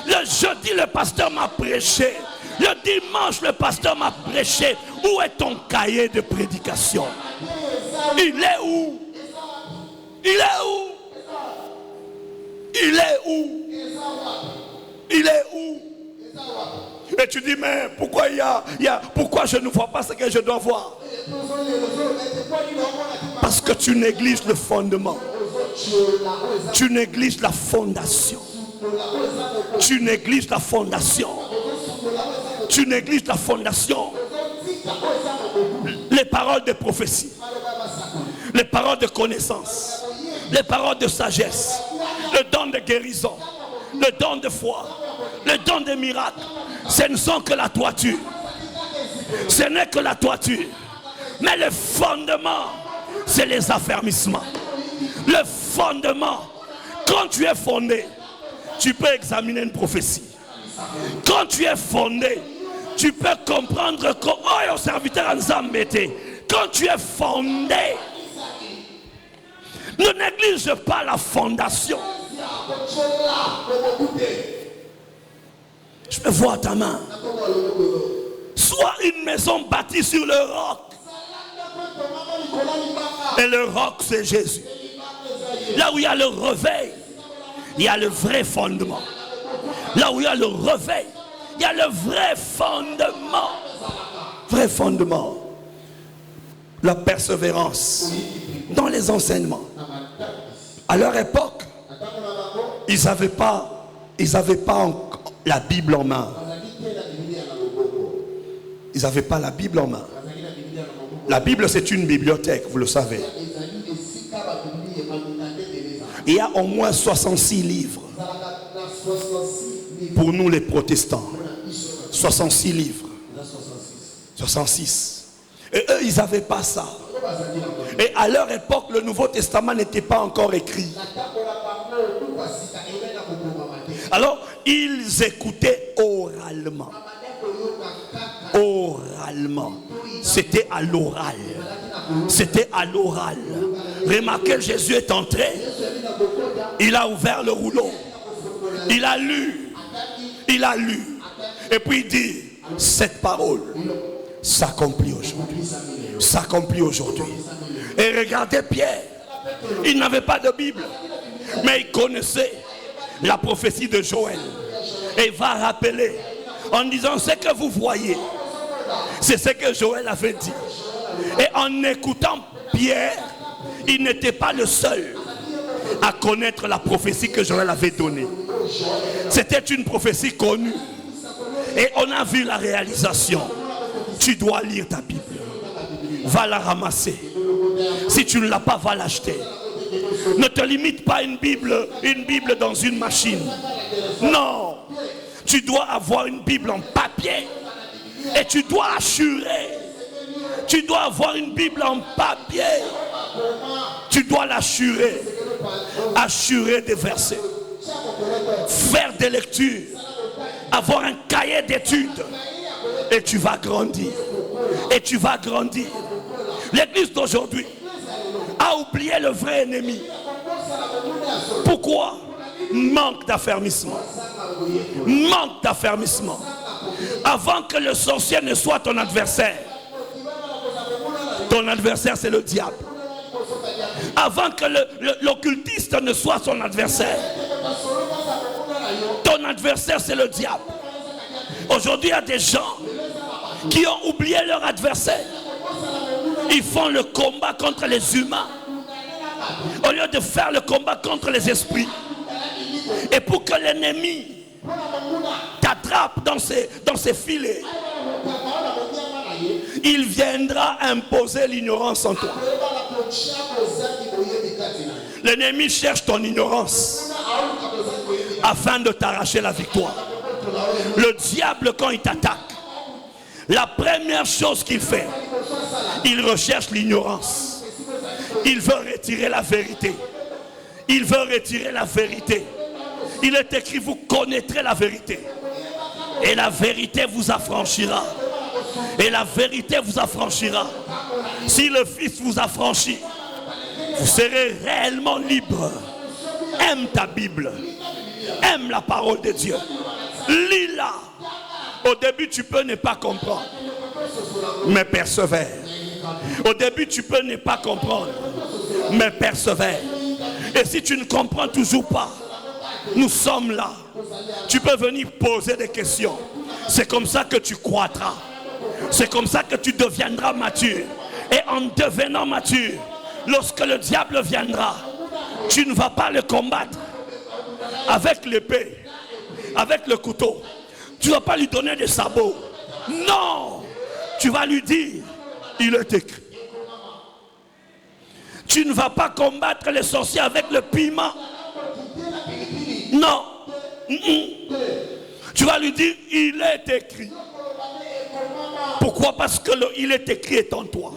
S1: Le jeudi, le pasteur m'a prêché. Le dimanche, le pasteur m'a prêché. Où est ton cahier de prédication? Il est où? Il est où? Il est où? Il est où? Et tu dis, mais pourquoi pourquoi je ne vois pas ce que je dois voir? Parce que tu négliges le fondement. Tu négliges la fondation. Tu négliges la fondation. Tu négliges la fondation. Les paroles de prophétie, les paroles de connaissance, les paroles de sagesse, le don de guérison, le don de foi, le don de miracles, ce ne sont que la toiture. Ce n'est que la toiture. Mais le fondement, c'est les affermissements. Le fondement, quand tu es fondé, tu peux examiner une prophétie. Quand tu es fondé, tu peux comprendre que oh, au serviteur ensemble. Quand tu es fondé, ne néglige pas la fondation. Je peux voir ta main. Soit une maison bâtie sur le roc. Et le roc, c'est Jésus. Là où il y a le réveil, il y a le vrai fondement. Là où il y a le réveil, il y a le vrai fondement. Vrai fondement. La persévérance dans les enseignements. À leur époque, ils n'avaient pas la Bible en main. Ils n'avaient pas la Bible en main. La Bible, c'est une bibliothèque, vous le savez. Il y a au moins 66 livres. Pour nous les protestants. 66 livres. 66. Et eux, ils n'avaient pas ça. Et à leur époque, le Nouveau Testament n'était pas encore écrit. Alors, ils écoutaient oralement. Oralement. C'était à l'oral. C'était à l'oral. Remarquez, Jésus est entré. Il a ouvert le rouleau. Il a lu. Il a lu. Et puis il dit, cette parole s'accomplit aujourd'hui. S'accomplit aujourd'hui. Et regardez Pierre. Il n'avait pas de Bible. Mais il connaissait la prophétie de Joël. Et il va rappeler en disant ce que vous voyez. C'est ce que Joël avait dit. Et en écoutant Pierre, il n'était pas le seul à connaître la prophétie que Joël avait donnée. C'était une prophétie connue. Et on a vu la réalisation. Tu dois lire ta Bible. Va la ramasser. Si tu ne l'as pas, va l'acheter. Ne te limite pas à une Bible dans une machine. Non. Tu dois avoir une Bible en papier. Et tu dois assurer. Tu dois avoir une Bible en papier. Tu dois l'assurer. Assurer des versets. Faire des lectures. Avoir un cahier d'études. Et tu vas grandir. Et tu vas grandir. L'église d'aujourd'hui a oublié le vrai ennemi. Pourquoi? Manque d'affermissement. Manque d'affermissement. Avant que le sorcier ne soit ton adversaire c'est le diable. Avant que l'occultiste ne soit son adversaire, ton adversaire c'est le diable. Aujourd'hui il y a des gens qui ont oublié leur adversaire. Ils font le combat contre les humains au lieu de faire le combat contre les esprits. Et pour que l'ennemi t'attrape dans ses filets, il viendra imposer l'ignorance en toi. L'ennemi cherche ton ignorance afin de t'arracher la victoire. Le diable, quand il t'attaque, la première chose qu'il fait, il recherche l'ignorance. Il veut retirer la vérité. Il veut retirer la vérité. Il est écrit, vous connaîtrez la vérité. Et la vérité vous affranchira. Et la vérité vous affranchira. Si le Fils vous affranchit, vous serez réellement libre. Aime ta Bible. Aime la parole de Dieu. Lis-la. Au début, tu peux ne pas comprendre. Mais persévère. Au début, tu peux ne pas comprendre. Mais persévère. Et si tu ne comprends toujours pas, nous sommes là. Tu peux venir poser des questions. C'est comme ça que tu croîtras. C'est comme ça que tu deviendras mature. Et en devenant mature, lorsque le diable viendra, tu ne vas pas le combattre avec l'épée, avec le couteau. Tu ne vas pas lui donner des sabots. Non, tu vas lui dire, il est écrit. Tu ne vas pas combattre les sorciers avec le piment. Non. Tu vas lui dire, il est écrit. Pourquoi? Parce que il est écrit est en toi.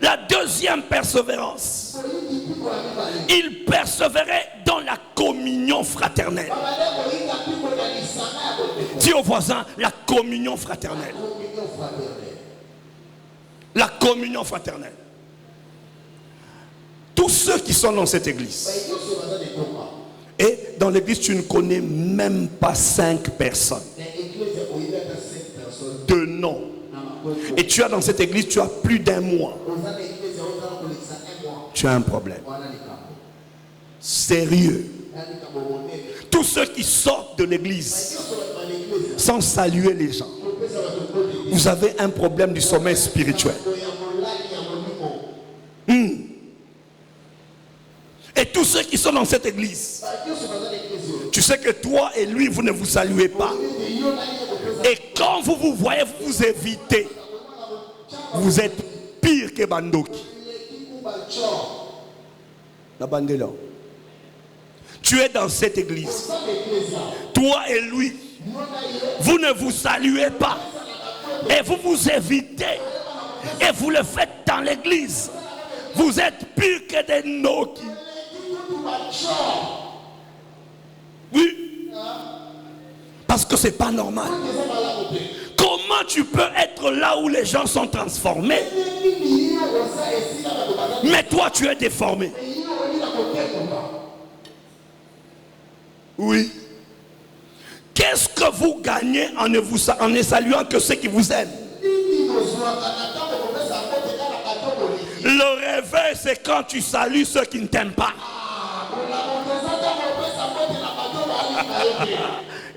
S1: La deuxième persévérance, il persévérait dans la communion fraternelle. Dis au voisin, la communion fraternelle. La communion fraternelle. Tous ceux qui sont dans cette église, et dans l'église tu ne connais même pas 5 personnes de nom, et tu as dans cette église, tu as plus d'un mois, tu as un problème sérieux. Tous ceux qui sortent de l'église sans saluer les gens, vous avez un problème du sommeil spirituel. Et tous ceux qui sont dans cette église, tu sais que toi et lui, vous ne vous saluez pas. Et quand vous vous voyez, vous vous évitez. Vous êtes pire que Bandoki. La Bandela. Tu es dans cette église. Toi et lui, vous ne vous saluez pas. Et vous vous évitez. Et vous le faites dans l'église. Vous êtes pire que des Noki. Oui. Parce que c'est pas normal. Comment tu peux être là où les gens sont transformés, mais toi tu es déformé? Oui. Qu'est-ce que vous gagnez en ne saluant que ceux qui vous aiment? Le réveil, c'est quand tu salues ceux qui ne t'aiment pas.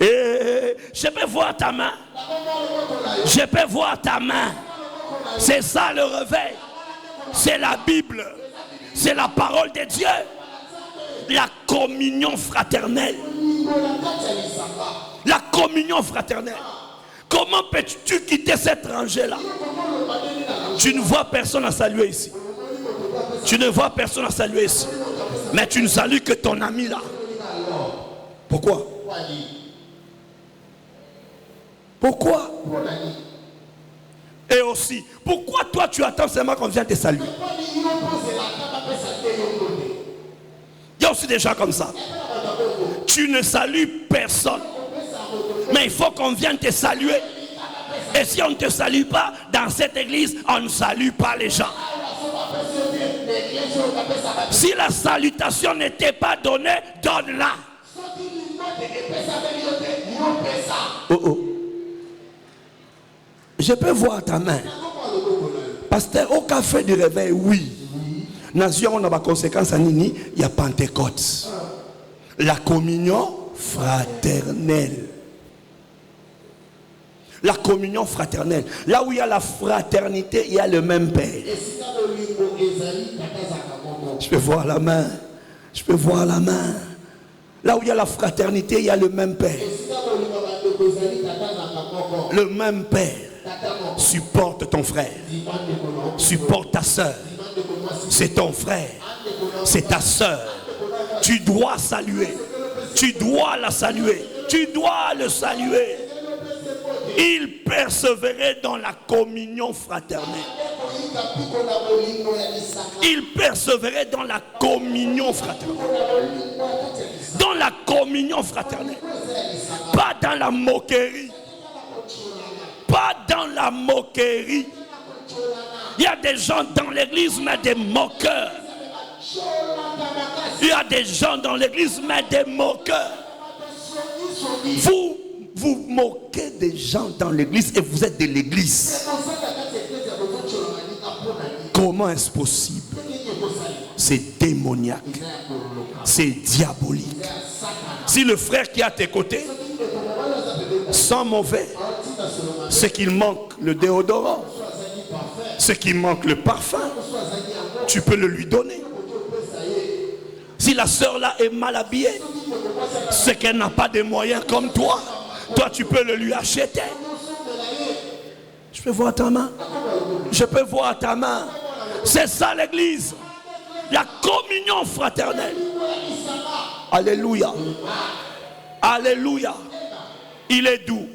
S1: Et je peux voir ta main. Je peux voir ta main. C'est ça le réveil. C'est la Bible. C'est la parole de Dieu. La communion fraternelle. La communion fraternelle. Comment peux-tu quitter cette rangée-là? Tu ne vois personne à saluer ici. Tu ne vois personne à saluer ici. Mais tu ne salues que ton ami là. Pourquoi? Pourquoi? Et aussi, pourquoi toi tu attends seulement qu'on vienne te saluer? Il y a aussi des gens comme ça. Tu ne salues personne. Mais il faut qu'on vienne te saluer. Et si on ne te salue pas, dans cette église, on ne salue pas les gens. Si la salutation n'était pas donnée, donne-la. Oh oh. Je peux voir ta main. Pasteur, au café du réveil, oui. Nation, on a des conséquences à Nini, il y a Pentecôte. La communion fraternelle. La communion fraternelle. Là où il y a la fraternité, il y a le même Père. Je peux voir la main. Je peux voir la main. Là où il y a la fraternité, il y a le même Père. Le même Père. Supporte ton frère. Supporte ta soeur. C'est ton frère. C'est ta soeur. Tu dois saluer. Tu dois la saluer. Tu dois le saluer. Il persévérait dans la communion fraternelle. Il persévérait dans la communion fraternelle. Dans la communion fraternelle. Pas dans la moquerie. Pas dans la moquerie. Il y a des gens dans l'église, mais des moqueurs. Il y a des gens dans l'église, mais des moqueurs. Vous moquez des gens dans l'église et vous êtes de l'église. Comment est-ce possible? C'est démoniaque. C'est diabolique. Si le frère qui est à tes côtés sent mauvais, c'est qu'il manque le déodorant, c'est qu'il manque le parfum, tu peux le lui donner. Si la sœur là est mal habillée, c'est qu'elle n'a pas de moyens comme toi. Toi, tu peux le lui acheter. Je peux voir ta main. Je peux voir ta main. C'est ça l'église. La communion fraternelle. Alléluia. Alléluia. Il est doux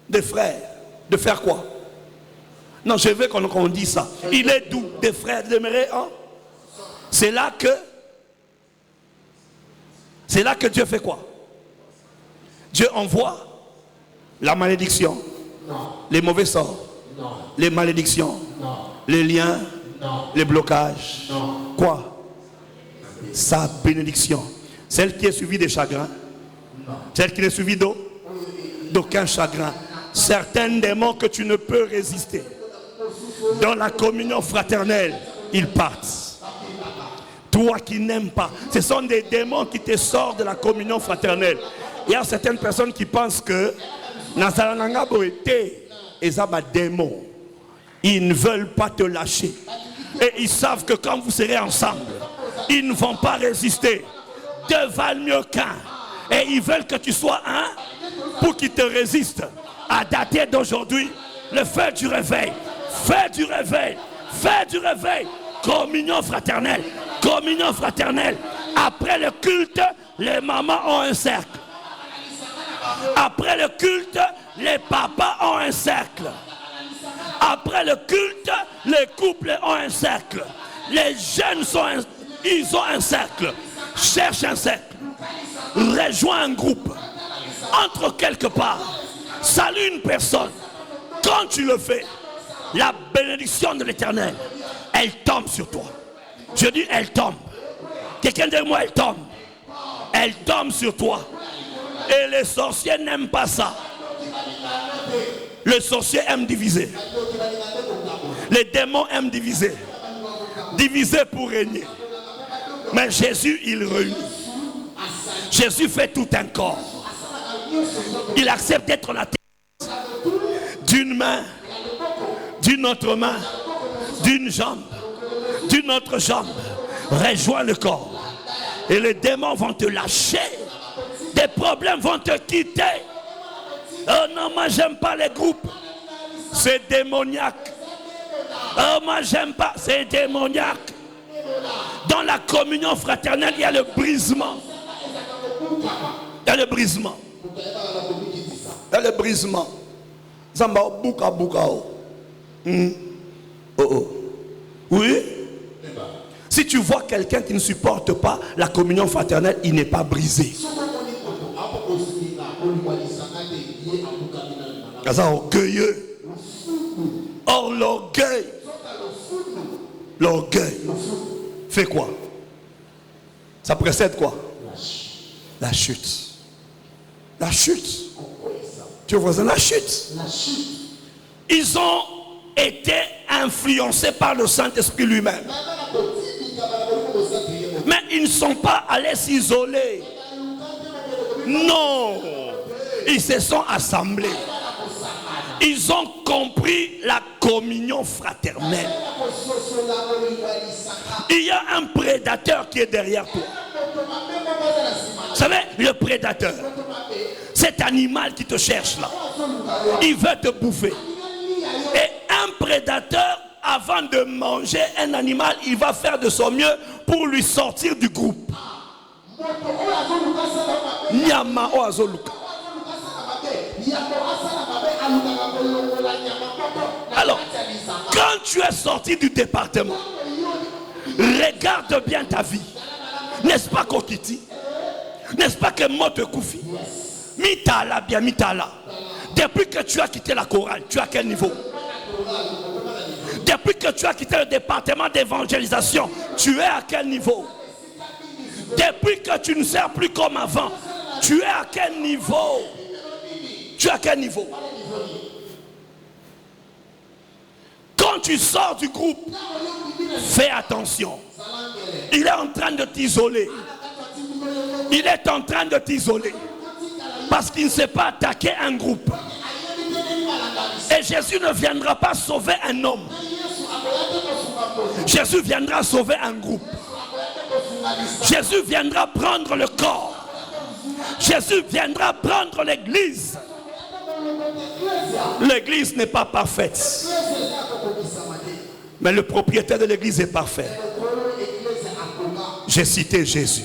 S1: des frères. De faire quoi? Non, je veux qu'on dise ça. Il est doux des frères demeurer en. C'est là que Dieu fait quoi? Dieu envoie la malédiction, les mauvais sorts, les malédictions, les liens, les blocages. Quoi? Sa bénédiction. Celle qui est suivie des chagrins. Celle qui est suivie d'aucun chagrin. Certains démons que tu ne peux résister. Dans la communion fraternelle, ils partent. Toi qui n'aimes pas, ce sont des démons qui te sortent de la communion fraternelle. Il y a certaines personnes qui pensent que démons. Ils ne veulent pas te lâcher. Et ils savent que quand vous serez ensemble, ils ne vont pas résister. Deux valent mieux qu'un. Et ils veulent que tu sois un pour qu'ils te résistent. À dater d'aujourd'hui, le feu du réveil. Feu du réveil. Feu du réveil. Communion fraternelle. Communion fraternelle. Après le culte, les mamans ont un cercle. Après le culte, les papas ont un cercle. Après le culte, les couples ont un cercle. Les jeunes ils ont un cercle. Cherche un cercle. Rejoins un groupe. Entre quelque part. Salue une personne. Quand tu le fais, la bénédiction de l'Éternel, elle tombe sur toi. Je dis elle tombe. Quelqu'un de moi, elle tombe. Elle tombe sur toi. Et les sorciers n'aiment pas ça. Les sorciers aiment diviser. Les démons aiment diviser. divisés pour régner. Mais Jésus, il réunit. Jésus fait tout un corps. Il accepte d'être la tête d'une main, d'une autre main, d'une jambe, d'une autre jambe. Rejoins le corps. Et les démons vont te lâcher. Des problèmes vont te quitter. Oh non, moi j'aime pas les groupes. C'est démoniaque. Oh moi j'aime pas, c'est démoniaque. Dans la communion fraternelle, il y a le brisement. Il y a le brisement. Il y a le brisement. Zamba buka buka. Oh oh. Oui. Si tu vois quelqu'un qui ne supporte pas la communion fraternelle, il n'est pas brisé. C'est orgueilleux. Or l'orgueil. L'orgueil fait quoi? Ça précède quoi? La chute. La chute. Tu vois la chute. Ils ont été influencés par le Saint-Esprit lui-même. Mais ils ne sont pas allés s'isoler. Non. Ils se sont assemblés. Ils ont compris la communion fraternelle. Il y a un prédateur qui est derrière toi. Vous savez, le prédateur, cet animal qui te cherche là, il veut te bouffer. Et un prédateur, avant de manger un animal, il va faire de son mieux pour lui sortir du groupe. Nyama o azoluka. Alors, quand tu es sorti du département, regarde bien ta vie. N'est-ce pas Kokiti? N'est-ce pas que Mote Koufi? Mitala bien Mitala. Depuis que tu as quitté la chorale, tu as quel niveau? Depuis que tu as quitté le département d'évangélisation, tu es à quel niveau? Depuis que tu ne sers plus comme avant, tu es à quel niveau? Tu es à quel niveau? Quand tu sors du groupe, fais attention. Il est en train de t'isoler. Il est en train de t'isoler. Parce qu'il ne sait pas attaquer un groupe. Et Jésus ne viendra pas sauver un homme. Jésus viendra sauver un groupe. Jésus viendra prendre le corps. Jésus viendra prendre l'église. L'église n'est pas parfaite. Mais le propriétaire de l'église est parfait. J'ai cité Jésus.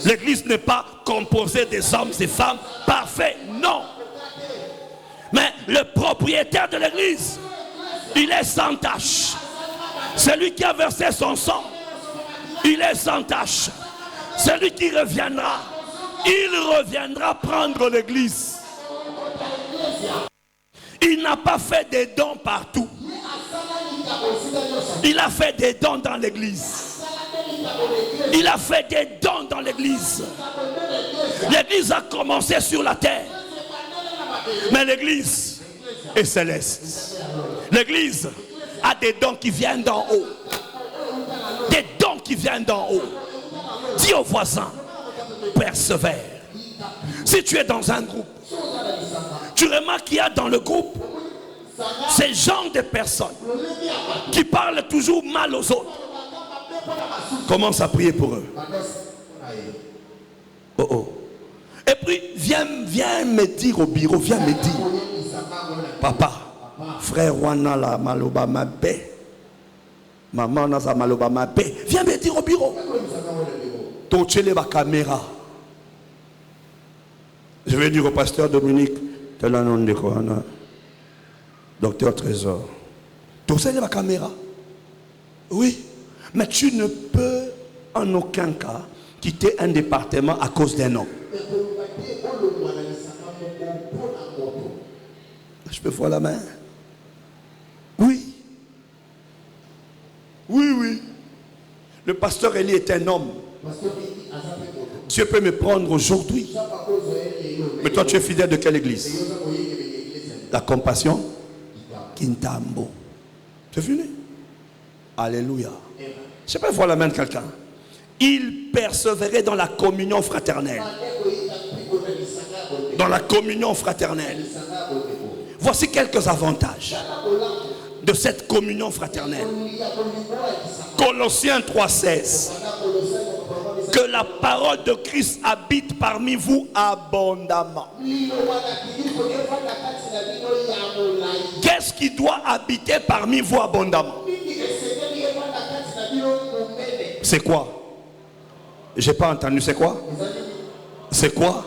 S1: L'église n'est pas composée des hommes et femmes parfaits. Non. Mais le propriétaire de l'église, il est sans tache. Celui qui a versé son sang, il est sans tache. Celui qui reviendra, il reviendra prendre l'église. Il n'a pas fait des dons partout. Il a fait des dons dans l'église. Il a fait des dons dans l'église. L'église a commencé sur la terre. Mais l'église est céleste. L'église a des dons qui viennent d'en haut. Des dons qui viennent d'en haut. Dis au voisin, persévère. Si tu es dans un groupe, tu remarques qu'il y a dans le groupe ces gens de personnes qui parlent toujours mal aux autres. Commence à prier pour eux. Oh oh. Et puis viens me dire au bureau, viens me dire, papa, frère Wana la maloba ma paix, maman naza maloba ma paix, viens me dire au bureau. Tochele ba caméra. Je vais dire au pasteur Dominique, tel un nom de quoi, docteur Trésor. Tochele ba caméra. Oui, mais tu ne peux en aucun cas quitter un département à cause d'un homme. Je peux voir la main? Oui. Oui, oui. Le pasteur Élie est un homme. Dieu peut me prendre aujourd'hui. Mais toi, tu es fidèle de quelle église? La compassion Kintambo. Tu es venu? Alléluia. Je peux voir la main de quelqu'un. Il persévérait dans la communion fraternelle. Dans la communion fraternelle. Voici quelques avantages de cette communion fraternelle. Colossiens 3,16. Que la parole de Christ habite parmi vous abondamment. Qu'est-ce qui doit habiter parmi vous abondamment? C'est quoi? J'ai pas entendu, c'est quoi? C'est quoi?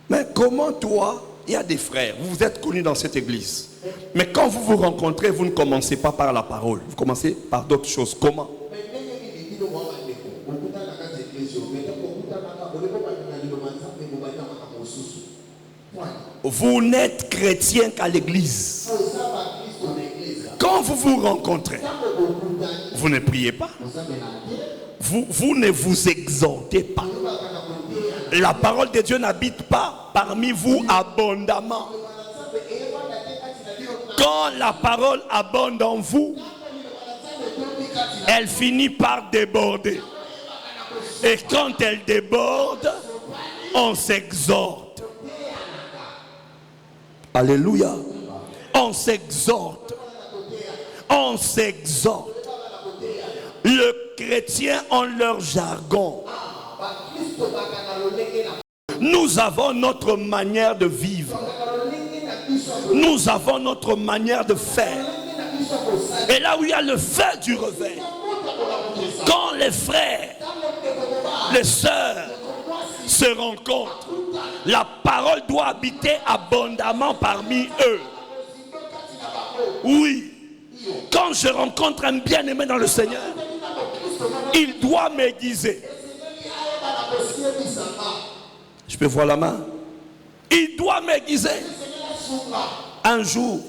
S1: Mais comment toi, il y a des frères, vous êtes connus dans cette église, mais quand vous vous rencontrez, vous ne commencez pas par la parole, vous commencez par d'autres choses. Comment? Vous n'êtes chrétien qu'à l'église. Quand vous vous rencontrez, vous ne priez pas. Vous ne vous exhortez pas. La parole de Dieu n'habite pas parmi vous abondamment. Quand la parole abonde en vous, elle finit par déborder. Et quand elle déborde, on s'exhorte. Alléluia. On s'exhorte. On s'exhorte. Le chrétien ont leur jargon. Nous avons notre manière de vivre. Nous avons notre manière de faire. Et là où il y a le feu du réveil, quand les frères, les sœurs se rencontrent, la parole doit habiter abondamment parmi eux. Oui. Quand je rencontre un bien-aimé dans le Seigneur, il doit m'aiguiser. Je peux voir la main? Il doit m'aiguiser. Un jour,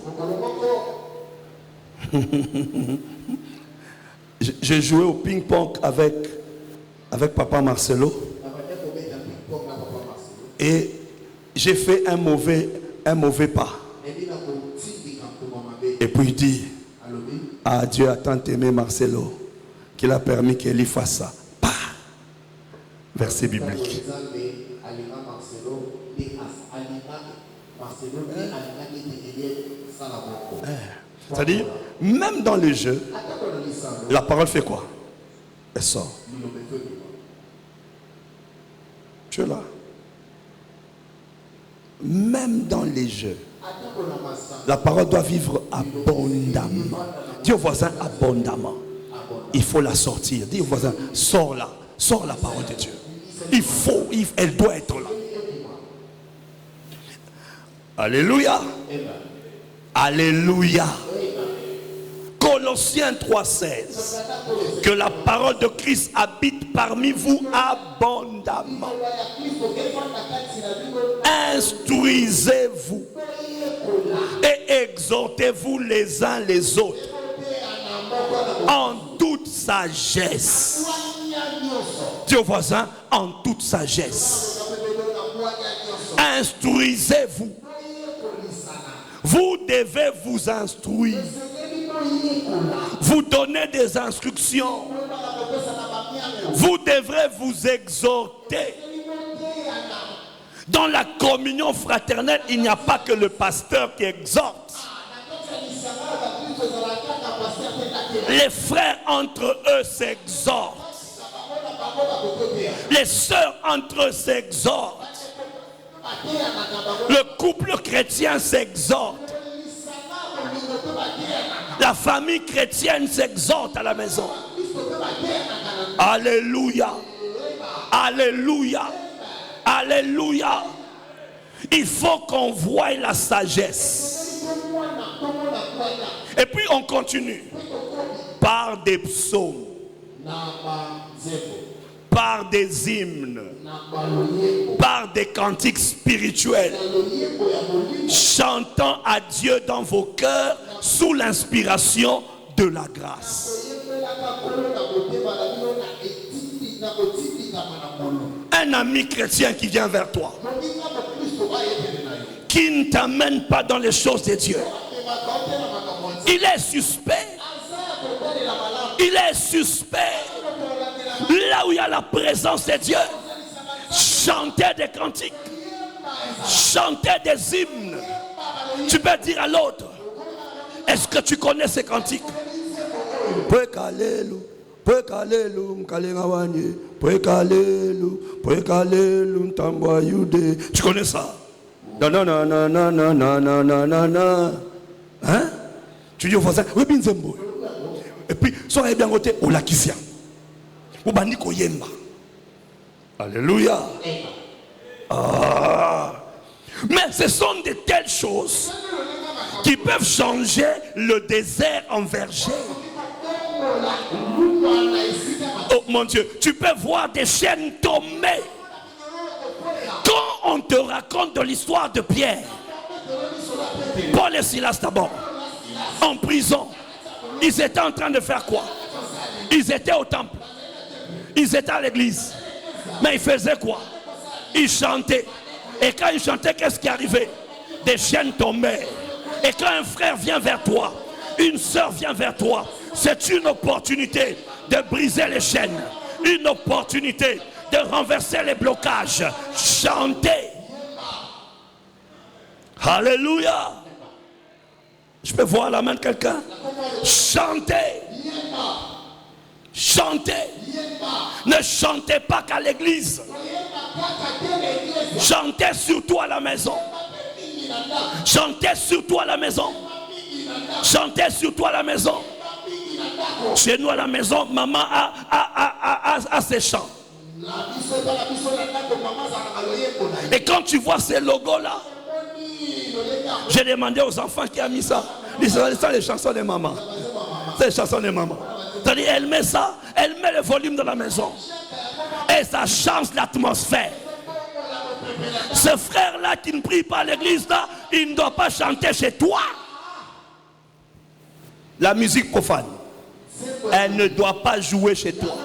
S1: j'ai joué au ping-pong avec papa Marcelo. Et j'ai fait un mauvais pas. Et puis il dit, ah, Dieu a tant aimé Marcelo qu'il a permis qu'il y fasse ça. Bah. Verset biblique. C'est-à-dire, même dans les jeux, la parole fait quoi? Elle sort. Tu es là? Même dans les jeux, la parole doit vivre abondamment. Dis au voisin abondamment. Il faut la sortir. Dis au voisin, sors là. Sors la parole de Dieu. Elle doit être là. Alléluia. Alléluia. Colossiens 3,16. Que la parole de Christ habite parmi vous abondamment. Instruisez-vous et exhortez-vous les uns les autres en toute sagesse. Dis au voisin, en toute sagesse. Instruisez-vous. Vous devez vous instruire. Vous donner des instructions. Vous devrez vous exhorter. Dans la communion fraternelle, il n'y a pas que le pasteur qui exhorte. Les frères entre eux s'exhortent. Les sœurs entre eux s'exhortent. Le couple chrétien s'exhorte. La famille chrétienne s'exhorte à la maison. Alléluia. Alléluia. Alléluia. Il faut qu'on voie la sagesse. Et puis on continue. Par des psaumes. Par des hymnes. Par des cantiques spirituels. Chantant à Dieu dans vos cœurs sous l'inspiration de la grâce. Un ami chrétien qui vient vers toi, qui ne t'amène pas dans les choses de Dieu, il est suspect. Il est suspect. Là où il y a la présence de Dieu, chantez des cantiques, chantez des hymnes. Tu peux dire à l'autre, est-ce que tu connais ces cantiques? Tu connais ça? Non, non, non, non, non, non, non, non, non, non, non. Hein? Tu dis au voisin, oui, binzembo. Et puis, soyez bien côté, au lakisia. Ou bandiko yemba. Alléluia. Ah. Mais ce sont de telles choses qui peuvent changer le désert en verger. Oh mon Dieu, tu peux voir des chaînes tomber. Quand on te raconte de l'histoire de Pierre, Paul et Silas d'abord, en prison, ils étaient en train de faire quoi? Ils étaient au temple, ils étaient à l'église, mais ils faisaient quoi? Ils chantaient. Et quand ils chantaient, qu'est-ce qui arrivait? Des chaînes tombaient. Et quand un frère vient vers toi, une soeur vient vers toi, c'est une opportunité de briser les chaînes, une opportunité de renverser les blocages. Chantez. Alléluia. Je peux voir la main de quelqu'un? Chantez. Chantez. Ne chantez pas qu'à l'église. Chantez surtout à la maison. Chantez surtout à la maison. Chantez surtout à la maison. Chez nous à la maison, maman a ses chants. Et quand tu vois ces logos-là, j'ai demandé aux enfants qui ont mis ça. Ils disent, c'est les chansons de maman. C'est les chansons de maman. C'est-à-dire, elle met ça, elle met le volume dans la maison. Et ça change l'atmosphère. Ce frère-là qui ne prie pas à l'église, là, il ne doit pas chanter chez toi. La musique profane, elle ne doit pas jouer chez toi.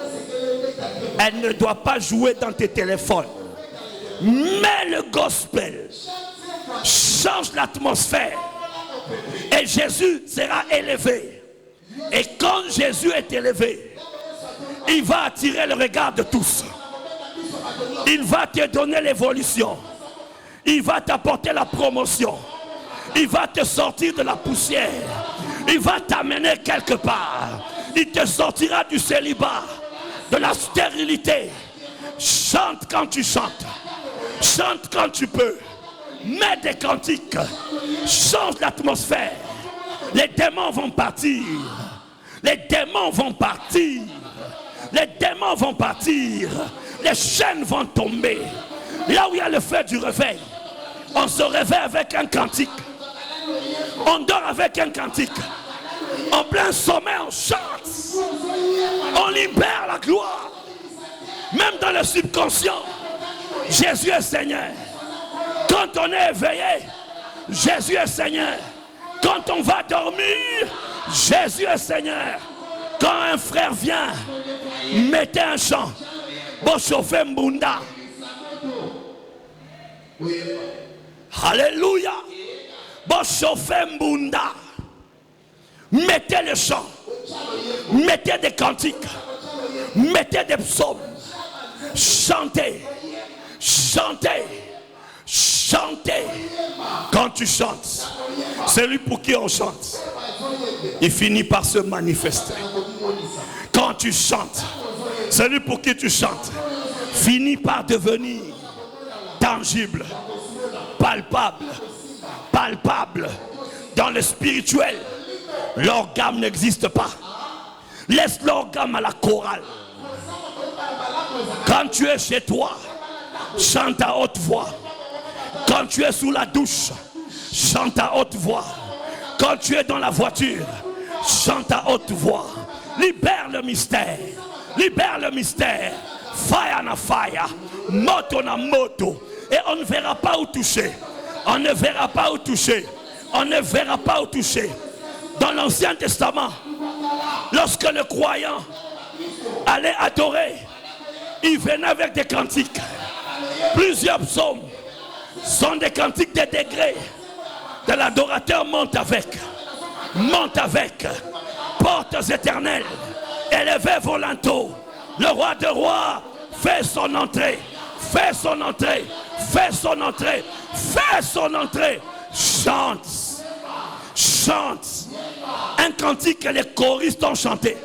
S1: Elle ne doit pas jouer dans tes téléphones. Mais le gospel change l'atmosphère. Et Jésus sera élevé. Et quand Jésus est élevé, il va attirer le regard de tous. Il va te donner l'évolution. Il va t'apporter la promotion. Il va te sortir de la poussière. Il va t'amener quelque part. Il te sortira du célibat, de la stérilité. Chante quand tu chantes. Chante quand tu peux. Mets des cantiques. Change l'atmosphère. Les démons vont partir. Les démons vont partir. Les démons vont partir. Les chaînes vont tomber. Là où il y a le feu du réveil, on se réveille avec un cantique. On dort avec un cantique. En plein sommeil, on chante. On libère la gloire. Même dans le subconscient, Jésus est Seigneur. Quand on est éveillé, Jésus est Seigneur. Quand on va dormir, Jésus est Seigneur. Quand un frère vient, mettez un chant. Bon chauffeur Mbunda. Alléluia. Bon chauffeur Mbunda. Mettez le chant. Mettez des cantiques. Mettez des psaumes. Chantez. Chantez. Chantez. Quand tu chantes, celui pour qui on chante, il finit par se manifester. Quand tu chantes, celui pour qui tu chantes finit par devenir tangible, palpable, palpable. Dans le spirituel, l'organe n'existe pas. Laisse l'organe à la chorale. Quand tu es chez toi, chante à haute voix. Quand tu es sous la douche, chante à haute voix. Quand tu es dans la voiture, chante à haute voix. Libère le mystère. Libère le mystère. Fire na fire. Moto na moto. Et on ne verra pas où toucher. On ne verra pas où toucher. On ne verra pas où toucher. Dans l'Ancien Testament, lorsque le croyant allait adorer, il venait avec des cantiques. Plusieurs psaumes sont des cantiques de degrés. De l'adorateur monte avec. Monte avec. Portes éternelles, élevé volonto. Le roi de rois fait son entrée. Fait son entrée. Fait son entrée. Fait son entrée. Chante. Chante. Un cantique que les choristes ont chanté.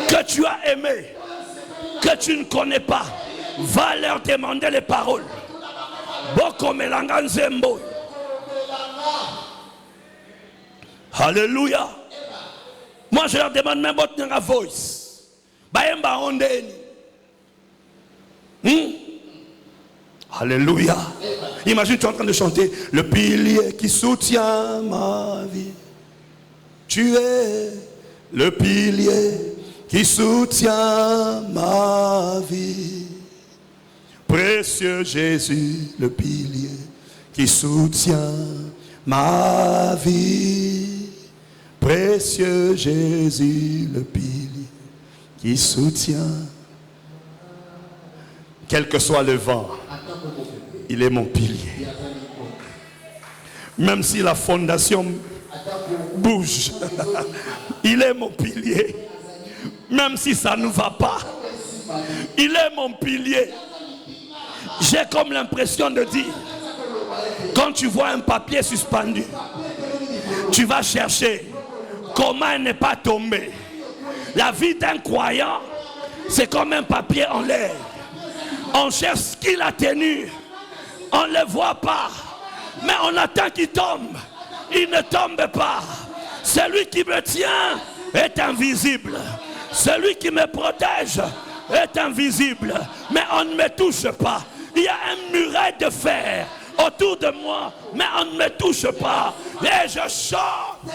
S1: Que tu as aimé. Que tu ne connais pas. Va leur demander les paroles. Boko melanga nzembo. Alléluia. Moi je leur demande même votre voice. Baemba ondeni. Alléluia. Imagine tu es en train de chanter le pilier qui soutient ma vie. Tu es le pilier qui soutient ma vie. Précieux Jésus, le pilier qui soutient ma vie. Précieux Jésus, le pilier qui soutient. Quel que soit le vent, il est mon pilier. Même si la fondation bouge, il est mon pilier. Même si ça ne va pas, il est mon pilier. J'ai comme l'impression de dire, quand tu vois un papier suspendu, tu vas chercher comment il n'est pas tombé. La vie d'un croyant, c'est comme un papier en l'air. On cherche ce qu'il a tenu, on ne le voit pas, mais on attend qu'il tombe. Il ne tombe pas. Celui qui me tient est invisible. Celui qui me protège est invisible, mais on ne me touche pas. Il y a un muret de fer autour de moi, mais on ne me touche pas. Et je chante.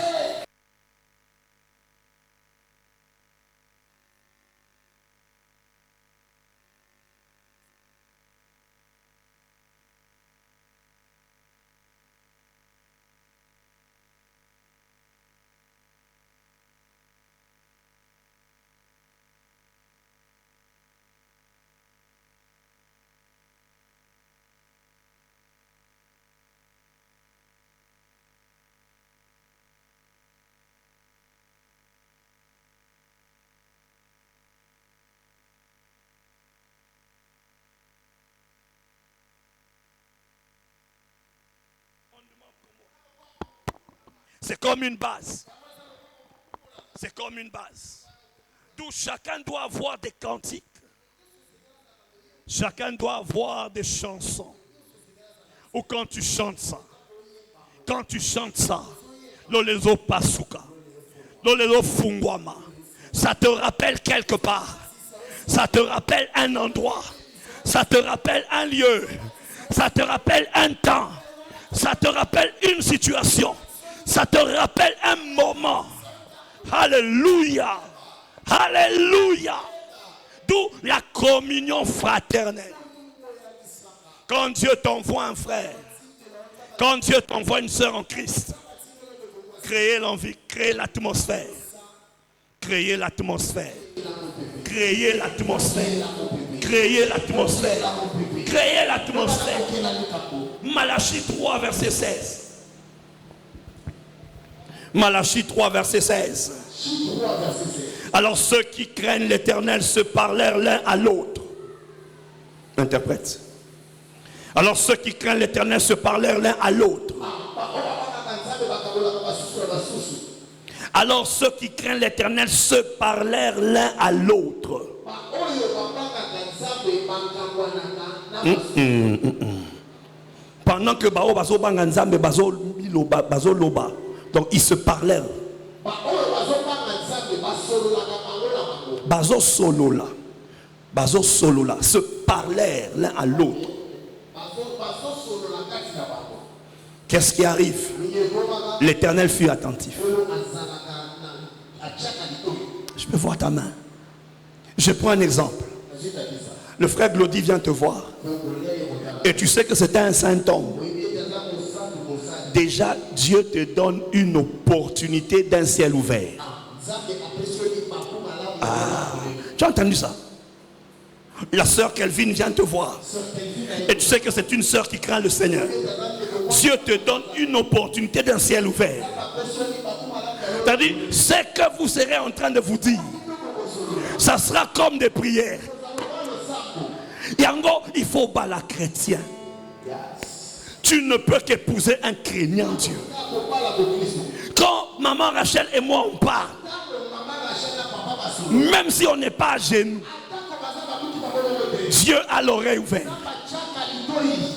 S1: C'est comme une base. C'est comme une base. D'où chacun doit avoir des cantiques. Chacun doit avoir des chansons. Ou quand tu chantes ça. Quand tu chantes ça. Lolezo pasuka. Lolezo fungwama. Ça te rappelle quelque part. Ça te rappelle un endroit. Ça te rappelle un lieu. Ça te rappelle un temps. Ça te rappelle une situation. Ça te rappelle un moment. Alléluia. Alléluia. D'où la communion fraternelle. Quand Dieu t'envoie un frère, quand Dieu t'envoie une sœur en Christ, créez l'envie, créez l'atmosphère. Créez l'atmosphère. Créez l'atmosphère. Créez l'atmosphère. Créez l'atmosphère. Malachie 3, verset 16. Malachie 3, verset 16. Alors ceux qui craignent l'Éternel se parlèrent l'un à l'autre. Interprète. Alors ceux qui craignent l'Éternel se parlèrent l'un à l'autre. Alors ceux qui craignent l'Éternel se parlèrent l'un à l'autre. Pendant que Bao Bazo Banganzambe Bazo Loba. Donc ils se parlèrent. Bazo Solola. Bazo Solola. Se parlèrent l'un à l'autre. Qu'est-ce qui arrive? L'Éternel fut attentif. Je peux voir ta main. Je prends un exemple. Le frère Glody vient te voir. Et tu sais que c'était un saint homme. Déjà, Dieu te donne une opportunité d'un ciel ouvert. Ah, tu as entendu ça? La sœur Kelvin vient te voir. Et tu sais que c'est une sœur qui craint le Seigneur. Dieu te donne une opportunité d'un ciel ouvert. C'est-à-dire, ce que vous serez en train de vous dire, ça sera comme des prières. Yango, il faut pas la chrétien. Tu ne peux qu'épouser un craignant Dieu. Quand maman Rachel et moi on parle, même si on n'est pas à genoux, Dieu a l'oreille ouverte.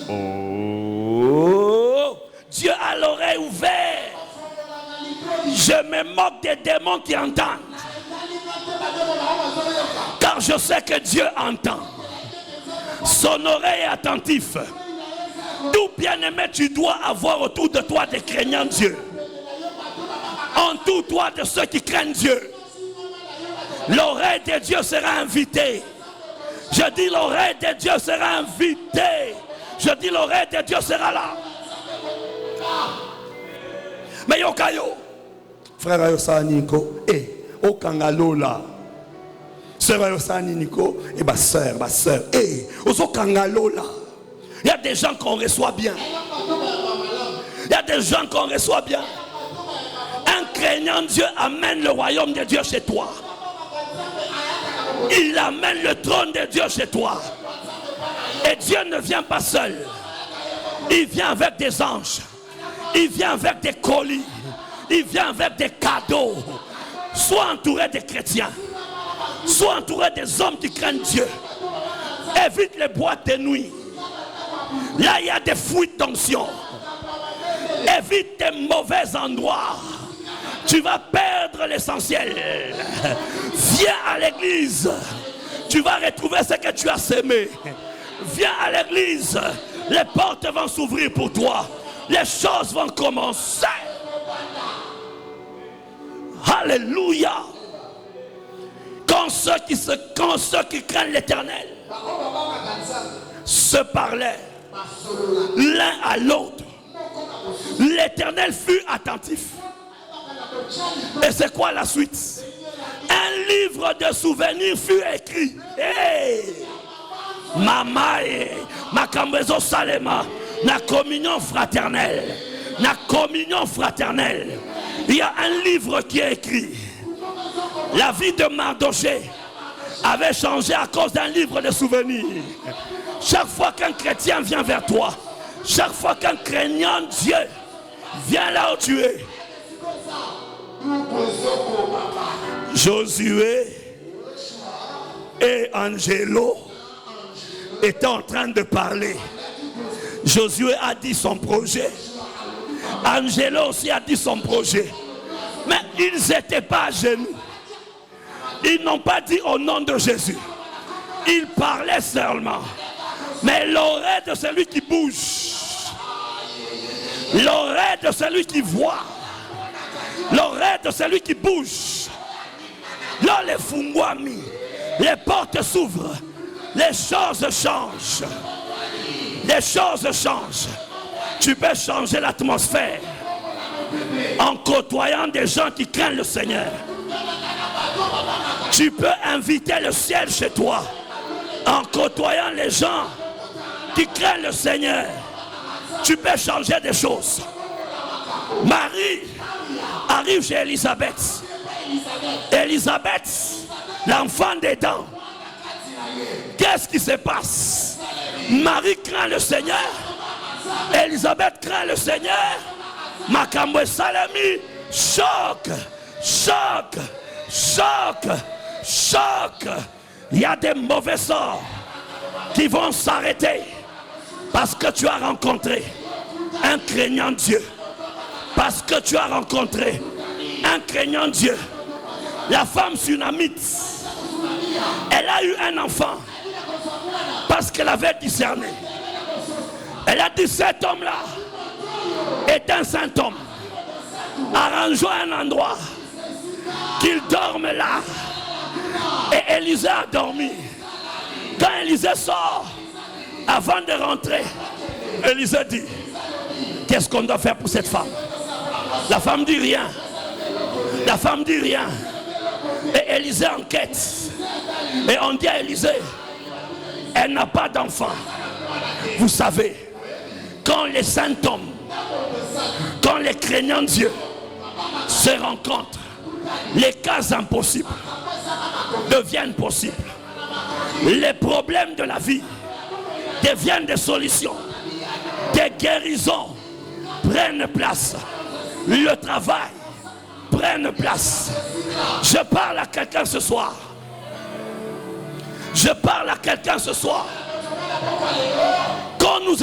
S1: Oh, Dieu a l'oreille ouverte. Je me moque des démons qui entendent. Car je sais que Dieu entend. Son oreille est attentive. Tout bien-aimé, tu dois avoir autour de toi des craignants Dieu. Entoure-toi de ceux qui craignent Dieu. L'oreille de Dieu sera invitée. Je dis l'oreille de Dieu sera invitée. Je dis l'oreille de Dieu sera là. Mais yokayo, frère Yosani Nico, au Kangalola. Sœur Yosani Nico, et ma soeur, au Kangalola. Il y a des gens qu'on reçoit bien. Il y a des gens qu'on reçoit bien. Un craignant Dieu amène le royaume de Dieu chez toi. Il amène le trône de Dieu chez toi. Et Dieu ne vient pas seul. Il vient avec des anges. Il vient avec des colis. Il vient avec des cadeaux. Sois entouré des chrétiens. Sois entouré des hommes qui craignent Dieu. Évite les boîtes de nuit. Là, il y a des fuites d'onction. Évite des mauvais endroits. Tu vas perdre l'essentiel. Viens à l'église. Tu vas retrouver ce que tu as sémé. Viens à l'église. Les portes vont s'ouvrir pour toi. Les choses vont commencer. Alléluia. Quand ceux qui craignent l'Éternel se parlaient l'un à l'autre, l'Éternel fut attentif. Et c'est quoi la suite? Un livre de souvenirs fut écrit. Hey! Mamae, Makambezo Salema, la communion fraternelle. La communion fraternelle. Il y a un livre qui est écrit. La vie de Mardoché avait changé à cause d'un livre de souvenirs. Chaque fois qu'un chrétien vient vers toi, chaque fois qu'un craignant Dieu vient là où tu es, Josué et Angelo étaient en train de parler. Josué a dit son projet. Angelo aussi a dit son projet. Mais ils n'étaient pas à genoux. Ils n'ont pas dit au nom de Jésus. Ils parlaient seulement. Mais l'oreille de celui qui bouge, l'oreille de celui qui voit, l'oreille de celui qui bouge, là les fungwami, les portes s'ouvrent, les choses changent. Les choses changent. Tu peux changer l'atmosphère en côtoyant des gens qui craignent le Seigneur. Tu peux inviter le ciel chez toi en côtoyant les gens qui craignent le Seigneur. Tu peux changer des choses. Marie arrive chez Élisabeth. Élisabeth, l'enfant des dents. Qu'est-ce qui se passe? Marie craint le Seigneur. Élisabeth craint le Seigneur. Makamwe Salami, choc, choc, choc, choc. Il y a des mauvais sorts qui vont s'arrêter parce que tu as rencontré un craignant Dieu. Parce que tu as rencontré un craignant Dieu. La femme sunamite, elle a eu un enfant parce qu'elle avait discerné. Elle a dit cet homme-là est un saint homme. Arrangeons un endroit qu'il dorme là. Et Élisée a dormi. Quand Élisée sort, avant de rentrer, Élisée dit, qu'est-ce qu'on doit faire pour cette femme? La femme dit rien. La femme dit rien. Et Élisée enquête. Et on dit à Élisée, elle n'a pas d'enfant. Vous savez, quand les saints hommes, quand les craignants Dieu se rencontrent, les cas impossibles deviennent possibles. Les problèmes de la vie deviennent des solutions. Des guérisons prennent place. Le travail prenne place. Je parle à quelqu'un ce soir. Je parle à quelqu'un ce soir. Quand nous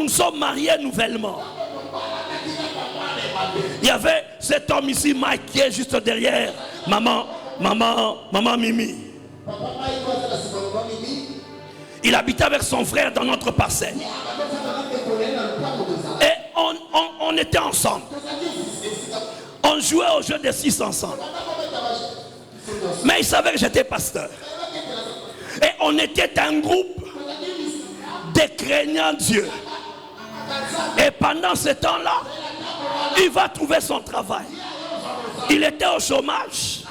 S1: sommes mariés nouvellement. Il y avait cet homme ici, Mike, qui est juste derrière maman Mimi. Il habitait avec son frère dans notre parcelle. Et on était ensemble. On jouait au jeu des 6 ensemble. Mais il savait que j'étais pasteur. Et on était un groupe de craignants Dieu. Et pendant ce temps-là, il va trouver son travail. Il était au chômage.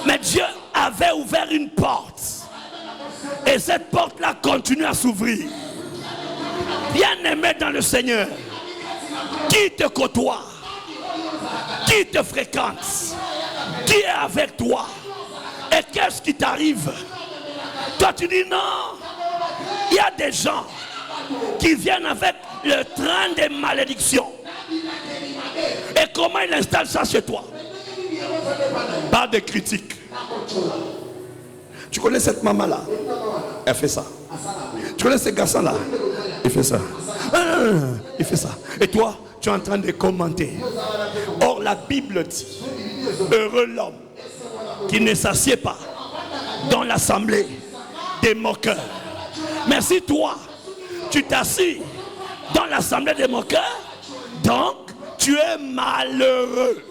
S1: Mais Dieu avait ouvert une porte. Et cette porte-là continue à s'ouvrir. Bien-aimé dans le Seigneur, qui te côtoie, qui te fréquente, qui est avec toi, et qu'est-ce qui t'arrive? Toi tu dis non. Il y a des gens qui viennent avec le train des malédictions. Et comment il installe ça chez toi? Pas de critique. Tu connais cette maman-là? Elle fait ça. Tu connais ce garçon-là? Il fait ça. Il fait ça. Et toi, tu es en train de commenter. Or, la Bible dit, heureux l'homme qui ne s'assied pas dans l'assemblée des moqueurs. Mais si toi, tu t'assis dans l'assemblée des moqueurs, donc tu es malheureux.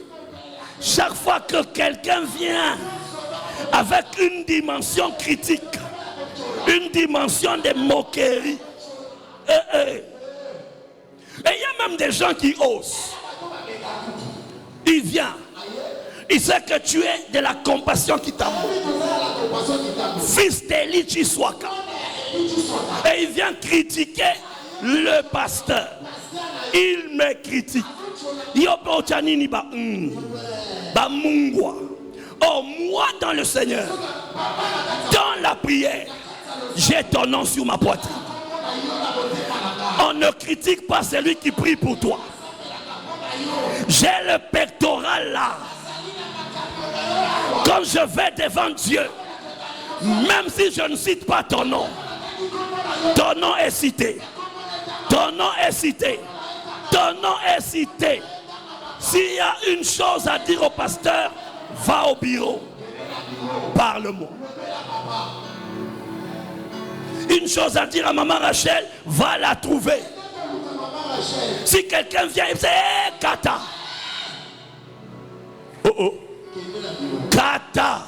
S1: Chaque fois que quelqu'un vient avec une dimension critique, une dimension de moquerie, et il y a même des gens qui osent. Il vient, il sait que tu es de la compassion qui t'amour, fils d'Eli Chiswaka, et il vient critiquer le pasteur. Il me critique. Oh, moi dans le Seigneur, dans la prière, j'ai ton nom sur ma poitrine. On ne critique pas celui qui prie pour toi. J'ai le pectoral là. Quand je vais devant Dieu, même si je ne cite pas ton nom est cité. Ton nom est cité. Ton nom est cité. S'il y a une chose à dire au pasteur, va au bureau. Parle-moi. Une chose à dire à maman Rachel, va la trouver. Si quelqu'un vient et dit, hey, Kata. Oh oh. Kata.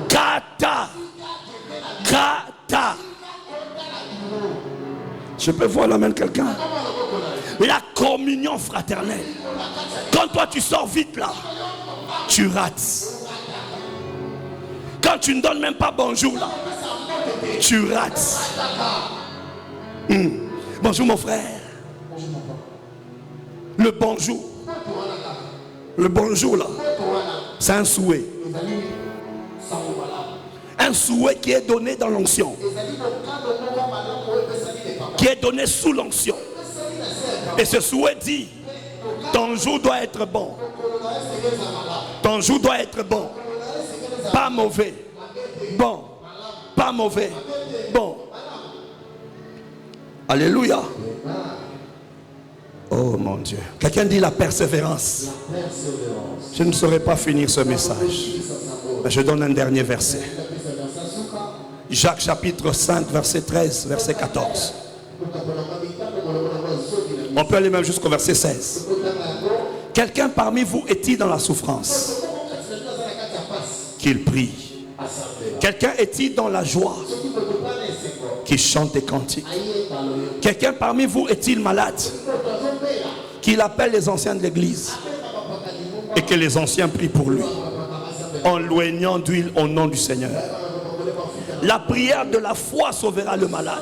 S1: Kata. Kata. Je peux voir la main de quelqu'un. La communion fraternelle. Quand toi tu sors vite là, tu rates. Quand tu ne donnes même pas bonjour là, tu rates. Bonjour mon frère. Le bonjour. Le bonjour là, c'est un souhait. Un souhait qui est donné dans l'onction. Qui est donné sous l'onction. Et ce souhait dit, ton jour doit être bon. Ton jour doit être bon. Pas mauvais. Bon. Pas mauvais. Bon. Alléluia. Oh mon Dieu. Quelqu'un dit la persévérance. Je ne saurais pas finir ce message. Mais je donne un dernier verset. Jacques chapitre 5, verset 13, verset 14. On peut aller même jusqu'au verset 16. Quelqu'un parmi vous est-il dans la souffrance? Qu'il prie. Quelqu'un est-il dans la joie? Qu'il chante des cantiques. Quelqu'un parmi vous est-il malade? Qu'il appelle les anciens de l'église et que les anciens prient pour lui en loignant d'huile au nom du Seigneur. La prière de la foi sauvera le malade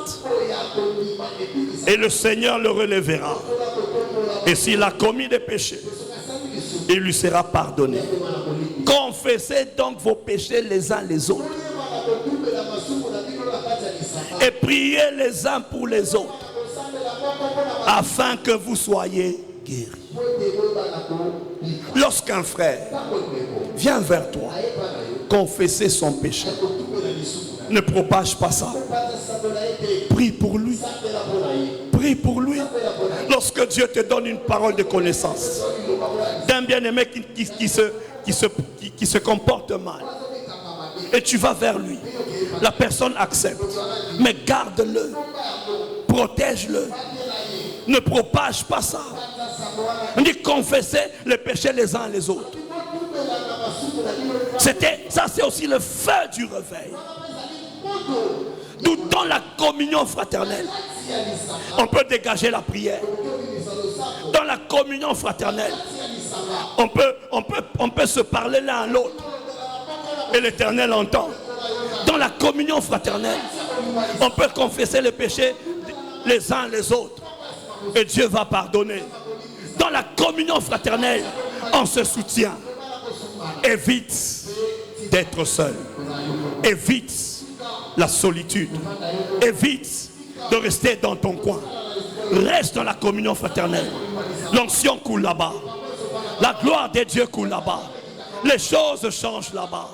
S1: et le Seigneur le relèvera. Et s'il a commis des péchés,
S3: il lui sera pardonné. Confessez donc vos péchés les uns les autres. Et priez les uns pour les autres, afin que vous soyez guéris. Lorsqu'un frère vient vers toi confesser son péché, ne propage pas ça. Prie pour lui. Prie pour lui. Lorsque Dieu te donne une parole de connaissance d'un bien-aimé qui se comporte mal, et tu vas vers lui, la personne accepte, mais garde-le, protège-le, ne propage pas ça. On dit confesser les péchés les uns les autres. Ça c'est aussi le feu du réveil. Dans la communion fraternelle, on peut dégager la prière. Dans la communion fraternelle, on peut se parler l'un à l'autre. Et l'Éternel entend. Dans la communion fraternelle, on peut confesser les péchés les uns les autres. Et Dieu va pardonner. Dans la communion fraternelle, on se soutient. Évite d'être seul. Évite la solitude. Évite de rester dans ton coin. Reste dans la communion fraternelle. L'onction coule là-bas. La gloire de Dieu coule là-bas. Les choses changent là-bas.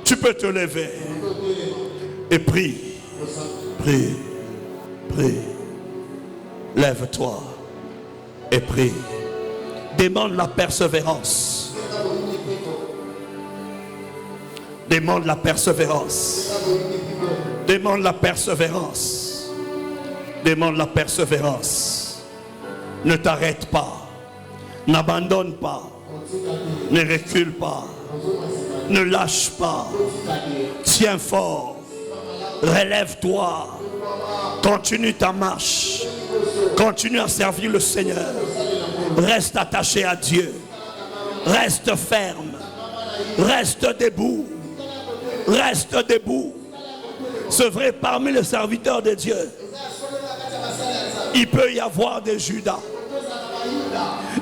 S3: Tu peux te lever et prie. Prie. Prie. Lève-toi et prie. Demande la persévérance. Demande la persévérance. Demande la persévérance. Demande la persévérance. Ne t'arrête pas. N'abandonne pas. Ne recule pas. Ne lâche pas. Tiens fort. Relève-toi. Continue ta marche. Continue à servir le Seigneur. Reste attaché à Dieu. Reste ferme. Reste debout. Reste debout. C'est vrai, parmi les serviteurs de Dieu, il peut y avoir des Judas.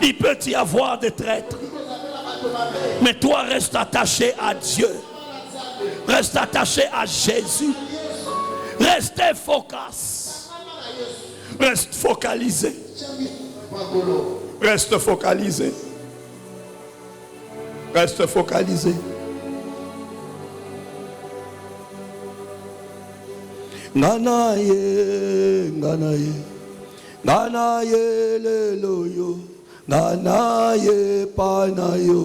S3: Il peut y avoir des traîtres. Mais toi, reste attaché à Dieu. Reste attaché à Jésus. Restez focus. Reste focalisé. Reste focalisé. Reste focalisé. Nganaye, nganaye, nganaye leloyo, nganaye panayo,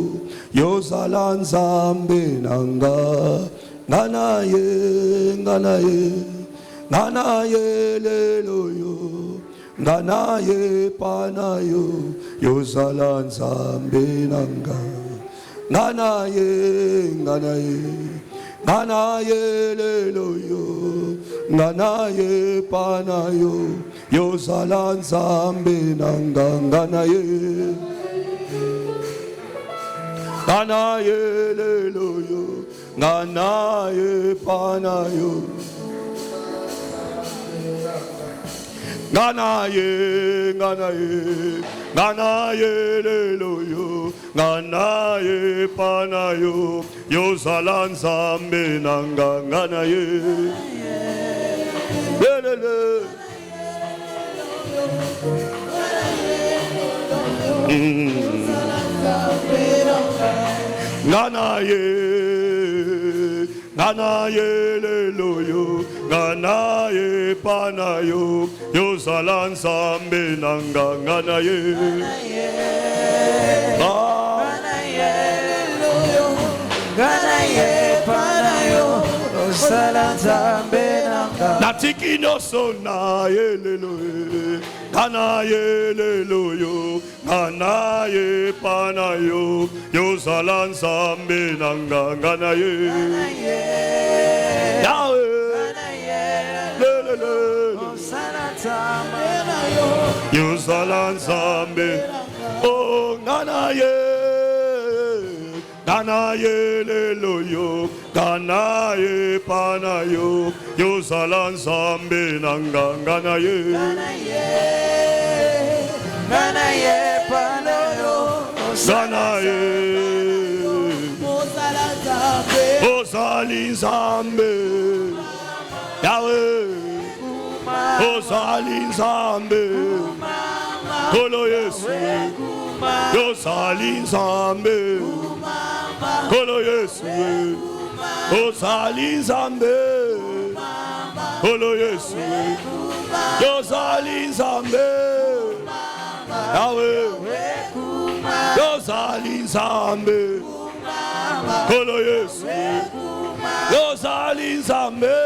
S3: yozala nzambe nanga, nganaye, nganaye, nganaye leloyo, nganaye panayo, yozala nzambe nanga, nganaye, nganaye. Nganaye leloyo, nganaye panayo, yozala nzambe nanga, nganaye. Nganaye leloyo, nganaye panayo. Nganaye, nganaye, nganaye leloyo, nganaye panayo, yozala nzambe nanga, nganaye. Lelele. Nganaye, nganaye leloyo, nganaye panayo, yozala nzambe nanga, nganaye.
S4: Nganaye leloyo, nganaye panayo, yozala nzambe nanga.
S3: Natiki no sona leloyo, nganaye leloyo, nganaye panayo, yozala nzambe nanga, nganaye. Yozala nzambe, oh nganaye, nganaye leloyo, nganaye panayo, yozala nzambe nanga, nganaye.
S4: Nganaye panayo,
S1: Zanae Ozali Nzambe Yahweh Ozali Nzambe Kolo Yesu Ozali Nzambe Kolo Yesu Ozali Nzambe Kolo Yesu Ozali Nzambe Yahweh Ozali Nzambe Kolo Yesu Ozali Nzambe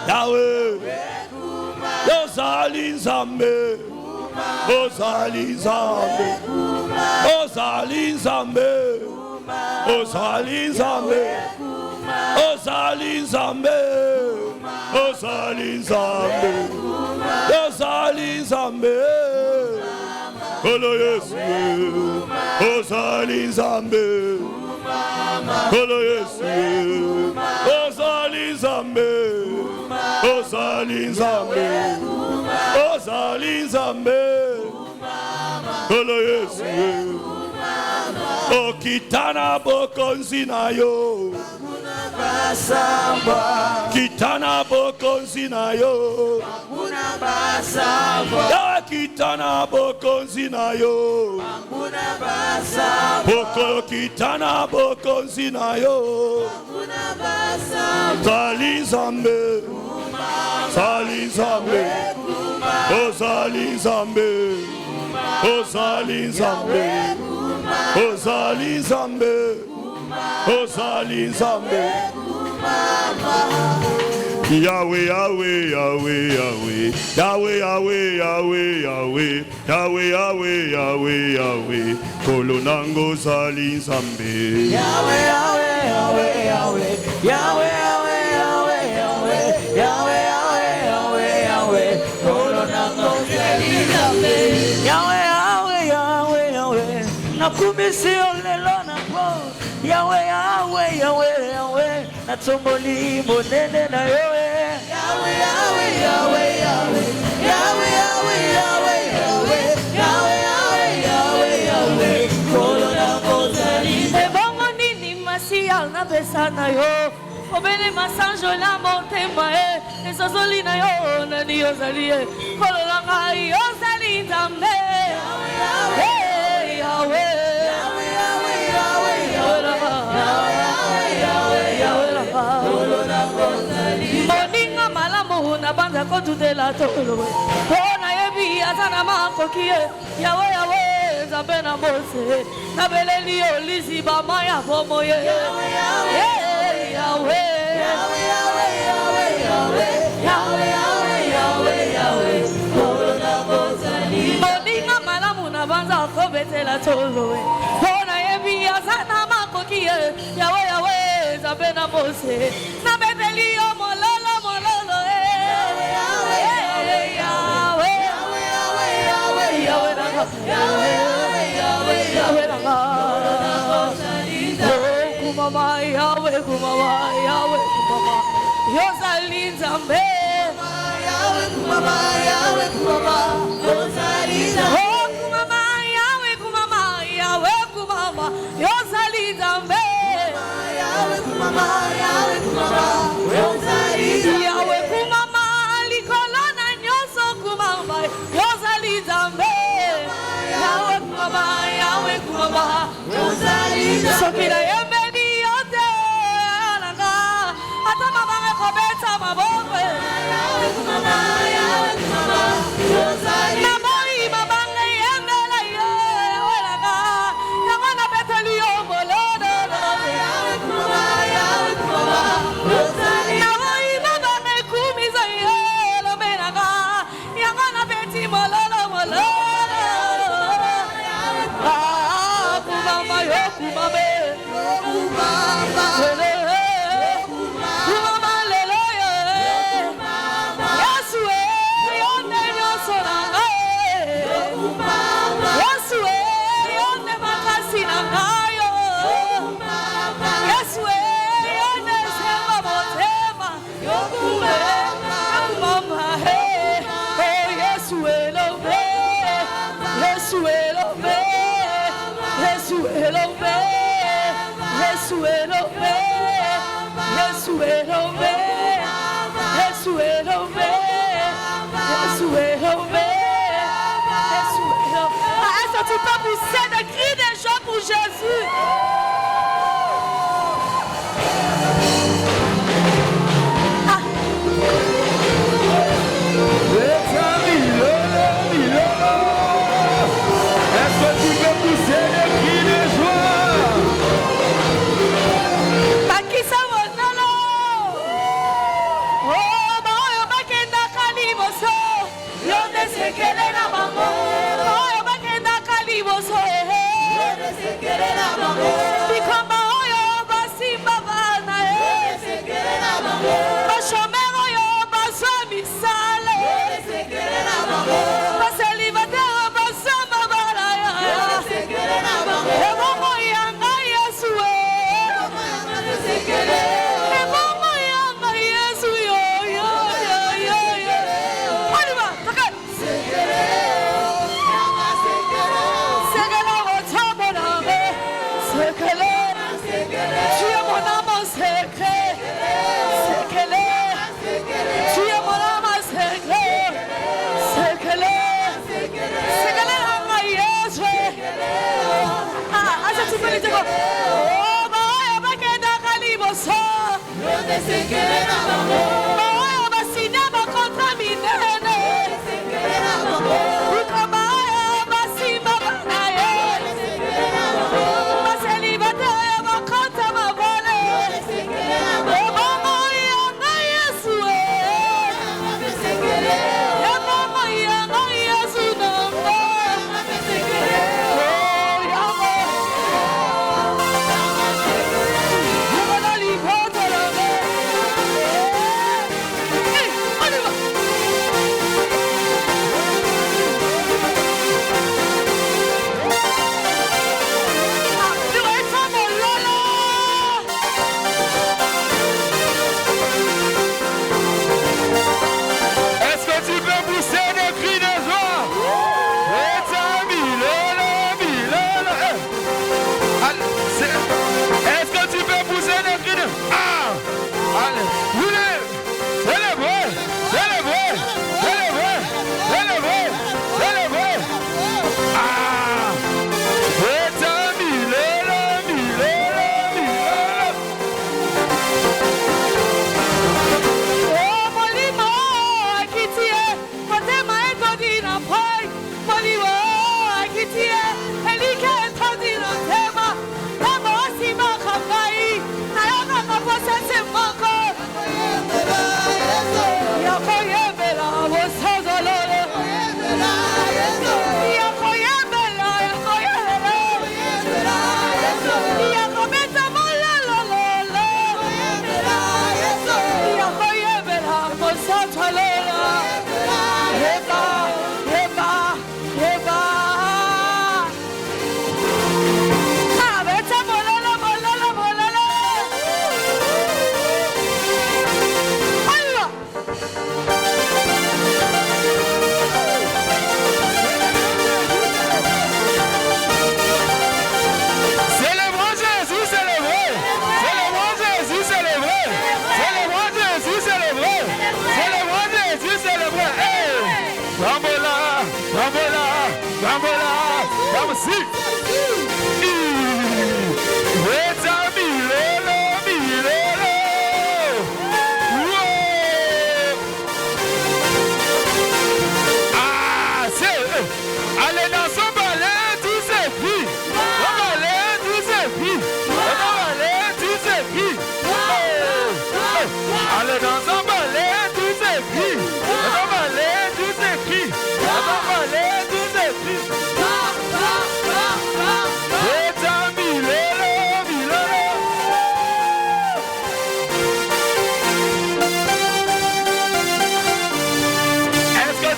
S1: Yahweh Ozali Nzambe Ozali Nzambe Ozali Nzambe Ozali Nzambe Ozali Nzambe Ozali Nzambe Ozali Nzambe Kolo Yesu Ozali Nzambe Kolo Yesu Ozali Nzambe Ozali Nzambe Ozali Nzambe Kolo Yesu Okitana bokonzi na yo Kitana bokonzi na yo Kitana bokonzi na yo Boko kitana bokonzi na yo Zali Nzambe Zali Nzambe Ozali Nzambe Ozali Nzambe Ozali Nzambe Ozali Nzambe Yahweh, Yahweh, Yahweh, Yahweh, Yahweh, Yahweh, Yahweh, Yahweh, Yahweh, Yahweh, Yahweh, Yahweh, Kolonango Zali Nzambe.
S4: Yahweh, Yahweh, Yahweh, Yahweh, Yahweh, Yahweh, Yahweh, Yahweh, Yahweh, Yahweh, Yahweh, Kolonango Zali Nzambe. Yahweh, Yahweh, Yahweh, Yahweh, nakumisi olelo na po. Yahweh, Yahweh, Yahweh, Yahweh, natomboli monene na yowe. Yahweh, Yahweh, Yahweh, Yahweh, Yahweh, Yahweh, Yahweh, Yahweh, Yahweh, Yahweh, Yahweh, Yahweh, Kolona Kozali. Ebongo nini masia na pesa na yo, obele masanjo na montema ezozoli na yo na ni ozali Kolona ngai ozali Nzambe. Yahweh, Yahweh, Moninga malamu na banda kotutela tolo. Kona yebi azana makoki Yahweh, Yahweh, Nzambe na Mose. Na beleli olisi ba maya bomo ye. Yahweh, Yahweh, Yahweh, Yahweh, Yahweh, Yahweh, Yahweh, Yahweh, Kolona Kozali. Moninga malamu na banda kobetela tolo. Kona yebi azana makoki Yahweh, Yahweh, Nzambe na Mose. Na beleli mololo mololo Yahweh, Yahweh, Yahweh, Yahweh, Yahweh, Yahweh, Yahweh, Yahweh, kumama Yahweh, kumama Yahweh, kumama Yozali Nzambe. Yahweh, kumama Yahweh, kumama Yozali Nzambe. Kumama Yahweh, kumama Yahweh, kumama Yozali Nzambe. Yahweh, kumama Yahweh, kumama Yozali Nzambe. Yahweh, kumama likolona nyoso kumama Yozali Nzambe. Yahweh, kumama Yahweh, kumama Yozali Nzambe. Sokila yembeni yote alanga atama bange kobeta maboko. Yahweh, kumama Yahweh, kumama Yozali Nzambe. Namoi mabange yembela yo alanga yamana beteli yo molodo. Yahweh, kumama Yahweh, kumama Yozali Nzambe. Namoi mabange kumiza yo lobenaga yamana beti mololo mololo. Kumama yo kumama kumama kumama lelo yo Yesu yonde nyoso nanga Yesu yonde makasi nanga yo Yesu yonde sema motema yo kumama oh Yesu elove Yesu elove Jésus est levé, Jésus est levé, Jésus est levé, Jésus est levé, Jésus est levé, Jésus est levé. Est-ce que tu peux pousser des cris des gens pour Jésus?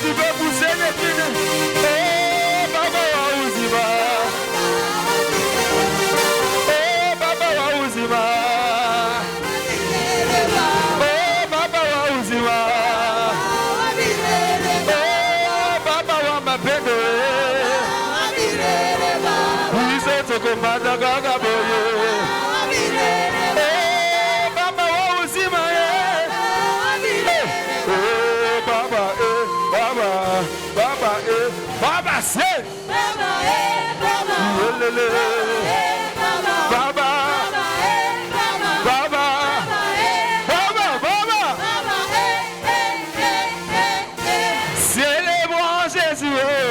S5: Tu peux pousser les filles. Oh, Baba. Baba say, Célébrons Jésus.